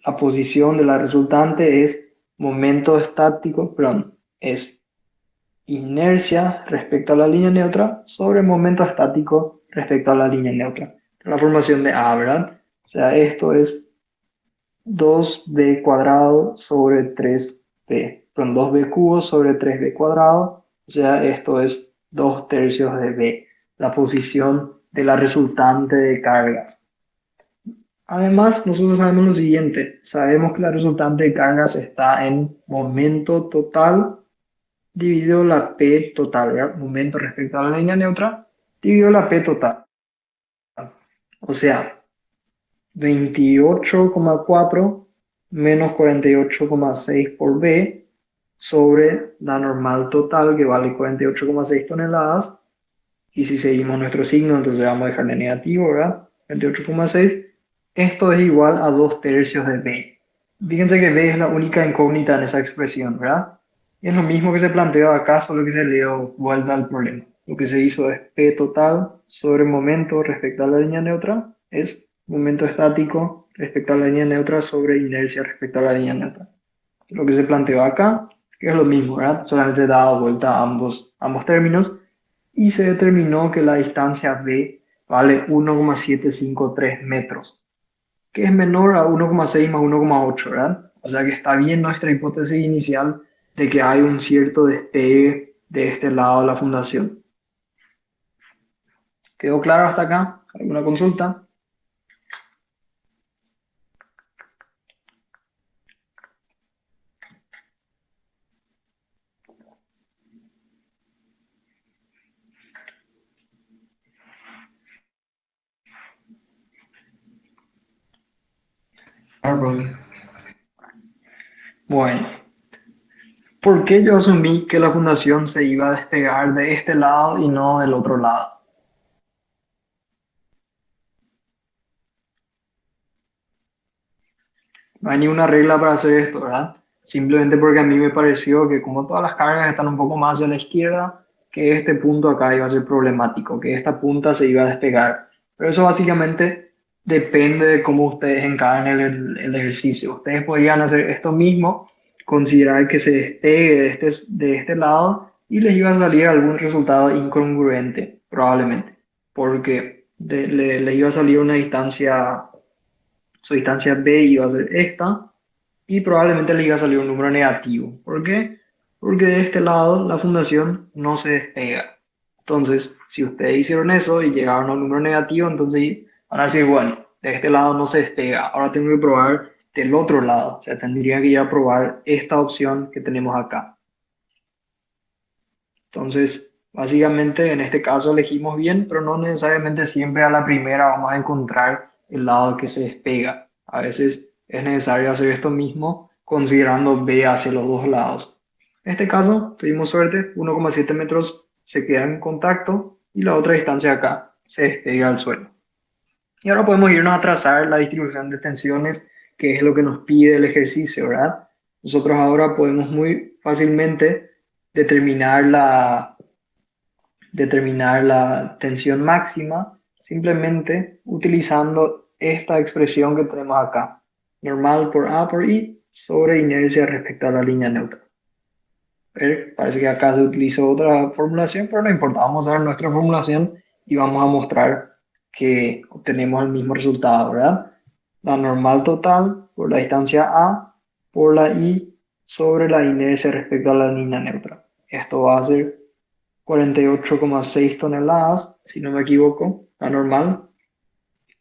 la posición de la resultante es momento estático, perdón, es inercia respecto a la línea neutra sobre momento estático respecto a la línea neutra. La formación de A, ¿verdad? O sea, esto es 2b cuadrado sobre 3b, perdón, 2b cubo sobre 3b cuadrado, o sea, esto es 2 tercios de b, la posición de la resultante de cargas. Además, nosotros sabemos lo siguiente, sabemos que la resultante de cargas está en momento total dividido la P total, ¿verdad? Momento respecto a la línea neutra, dividido la P total. O sea, 28,4 menos 48,6 por B sobre la normal total, que vale 48,6 toneladas. Y si seguimos nuestro signo, entonces vamos a dejarle negativo, ¿verdad? 28,6. Esto es igual a 2 tercios de B. Fíjense que B es la única incógnita en esa expresión, ¿verdad? Y es lo mismo que se planteó acá, solo que se le dio vuelta al problema. Lo que se hizo es P total sobre momento respecto a la línea neutra, es momento estático respecto a la línea neutra sobre inercia respecto a la línea neutra. Lo que se planteó acá, que es lo mismo, ¿verdad? Solamente daba vuelta a ambos términos y se determinó que la distancia B vale 1,753 metros, que es menor a 1,6 más 1,8, ¿verdad? O sea que está bien nuestra hipótesis inicial de que hay un cierto despegue de este lado de la fundación. ¿Quedó claro hasta acá? ¿Alguna consulta? Bueno, ¿por qué yo asumí que la fundación se iba a despegar de este lado y no del otro lado? No hay ninguna regla para hacer esto, ¿verdad? Simplemente porque a mí me pareció que como todas las cargas están un poco más hacia la izquierda, que este punto acá iba a ser problemático, que esta punta se iba a despegar. Pero eso básicamente depende de cómo ustedes encaren el ejercicio. Ustedes podrían hacer esto mismo, considerar que se despegue de este lado y les iba a salir algún resultado incongruente, probablemente, porque les iba a salir una distancia, su distancia B iba a ser esta, y probablemente le iba a salir un número negativo. ¿Por qué? Porque de este lado la fundación no se despega. Entonces, si ustedes hicieron eso y llegaron a un número negativo, entonces van a decir, bueno, de este lado no se despega, ahora tengo que probar del otro lado, o sea, tendría que ir a probar esta opción que tenemos acá. Entonces, básicamente en este caso elegimos bien, pero no necesariamente siempre a la primera vamos a encontrar el lado que se despega. A veces es necesario hacer esto mismo considerando B hacia los dos lados. En este caso, tuvimos suerte, 1,7 metros se queda en contacto y la otra distancia acá se despega al suelo. Y ahora podemos irnos a trazar la distribución de tensiones, que es lo que nos pide el ejercicio, ¿verdad? Nosotros ahora podemos muy fácilmente determinar la tensión máxima simplemente utilizando esta expresión que tenemos acá. Normal por A por I sobre inercia respecto a la línea neutra. Parece que acá se utilizó otra formulación, pero no importa. Vamos a ver nuestra formulación y vamos a mostrar que obtenemos el mismo resultado, ¿verdad? La normal total por la distancia A por la I sobre la inercia respecto a la línea neutra. Esto va a ser 48,6 toneladas, si no me equivoco, la normal.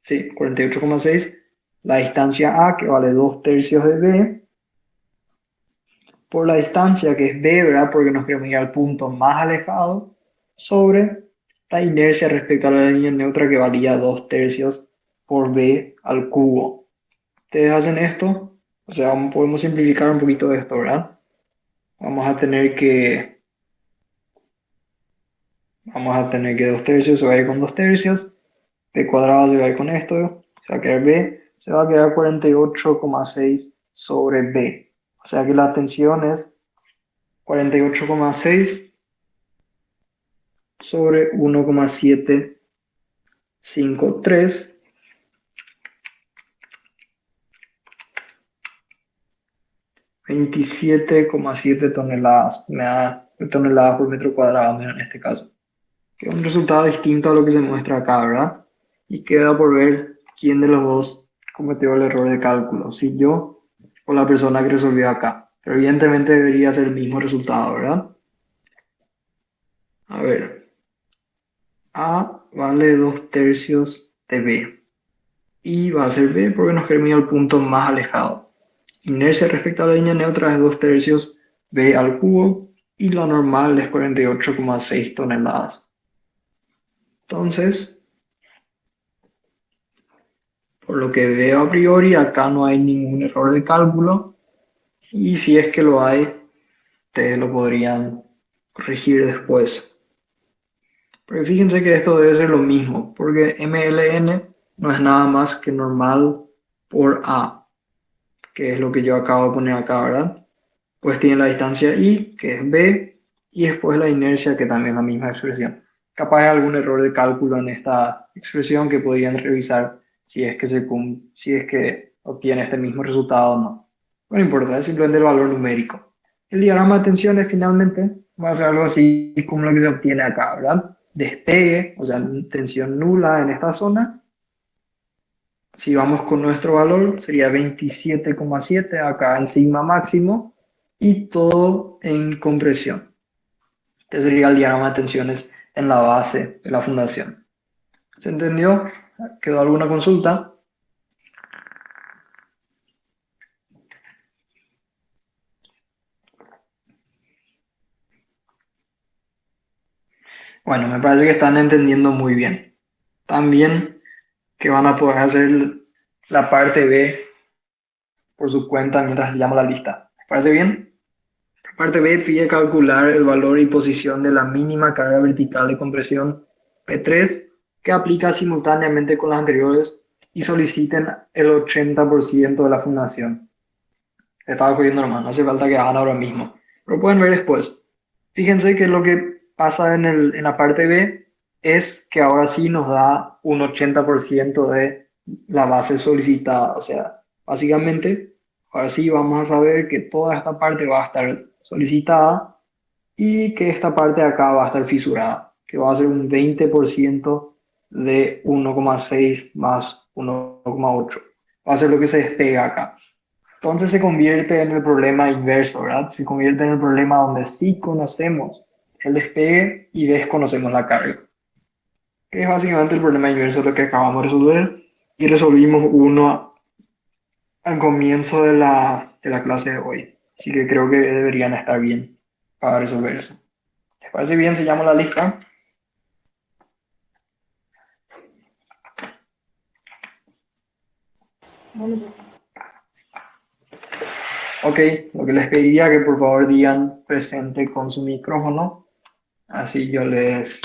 Sí, 48,6. La distancia A, que vale 2/3 de B, por la distancia que es B, ¿verdad? Porque nos queremos ir al punto más alejado, sobre la inercia respecto a la línea neutra que valía 2/3 por B al cubo. Ustedes hacen esto, o sea, podemos simplificar un poquito esto, ¿verdad? Vamos a tener que 2/3 se va a ir con 2/3, B cuadrado se va a ir con esto, se va a quedar B, se va a quedar 48,6 sobre B. O sea que la tensión es 48,6 sobre 1,753, 27,7 toneladas, toneladas por metro cuadrado en este caso. Que es un resultado distinto a lo que se muestra acá, ¿verdad? Y queda por ver quién de los dos cometió el error de cálculo, si yo o la persona que resolvió acá. Pero evidentemente debería ser el mismo resultado, ¿verdad? A ver, A vale 2/3 de B. Y va a ser B porque nos germina el punto más alejado. Inercia respecto a la línea neutra es 2/3 B al cubo y la normal es 48,6 toneladas. Entonces, por lo que veo a priori, acá no hay ningún error de cálculo y si es que lo hay, ustedes lo podrían corregir después. Pero fíjense que esto debe ser lo mismo, porque MLN no es nada más que normal por A, que es lo que yo acabo de poner acá, ¿verdad? Pues tiene la distancia I, que es B, y después la inercia, que también es la misma expresión. Capaz hay algún error de cálculo en esta expresión que podrían revisar si es que obtiene este mismo resultado o no. No importa, es simplemente el valor numérico. El diagrama de tensiones finalmente va a ser algo así como lo que se obtiene acá, ¿verdad? Despegue, o sea, tensión nula en esta zona. Si vamos con nuestro valor, sería 27,7 acá en sigma máximo y todo en compresión. Este sería el diagrama de tensiones en la base de la fundación. ¿Se entendió? ¿Quedó alguna consulta? Bueno, me parece que están entendiendo muy bien. También que van a poder hacer la parte B por su cuenta mientras llamo la lista. ¿Les parece bien? La parte B pide calcular el valor y posición de la mínima carga vertical de compresión P3 que aplica simultáneamente con las anteriores y soliciten el 80% de la fundación. Estaba cogiendo nomás, no hace falta que hagan ahora mismo, pero pueden ver después. Fíjense que lo que pasa en la parte B es que ahora sí nos da un 80% de la base solicitada. O sea, básicamente, ahora sí vamos a saber que toda esta parte va a estar solicitada y que esta parte de acá va a estar fisurada, que va a ser un 20% de 1,6 más 1,8. Va a ser lo que se despega acá. Entonces se convierte en el problema inverso, ¿verdad? Se convierte en el problema donde sí conocemos el despegue y desconocemos la carga. Que es básicamente el problema inverso de lo que acabamos de resolver. Y resolvimos uno al comienzo de la clase de hoy. Así que creo que deberían estar bien para resolver eso. ¿Les parece bien si llamo la lista? Ok, lo que les pediría que por favor digan presente con su micrófono. Así yo les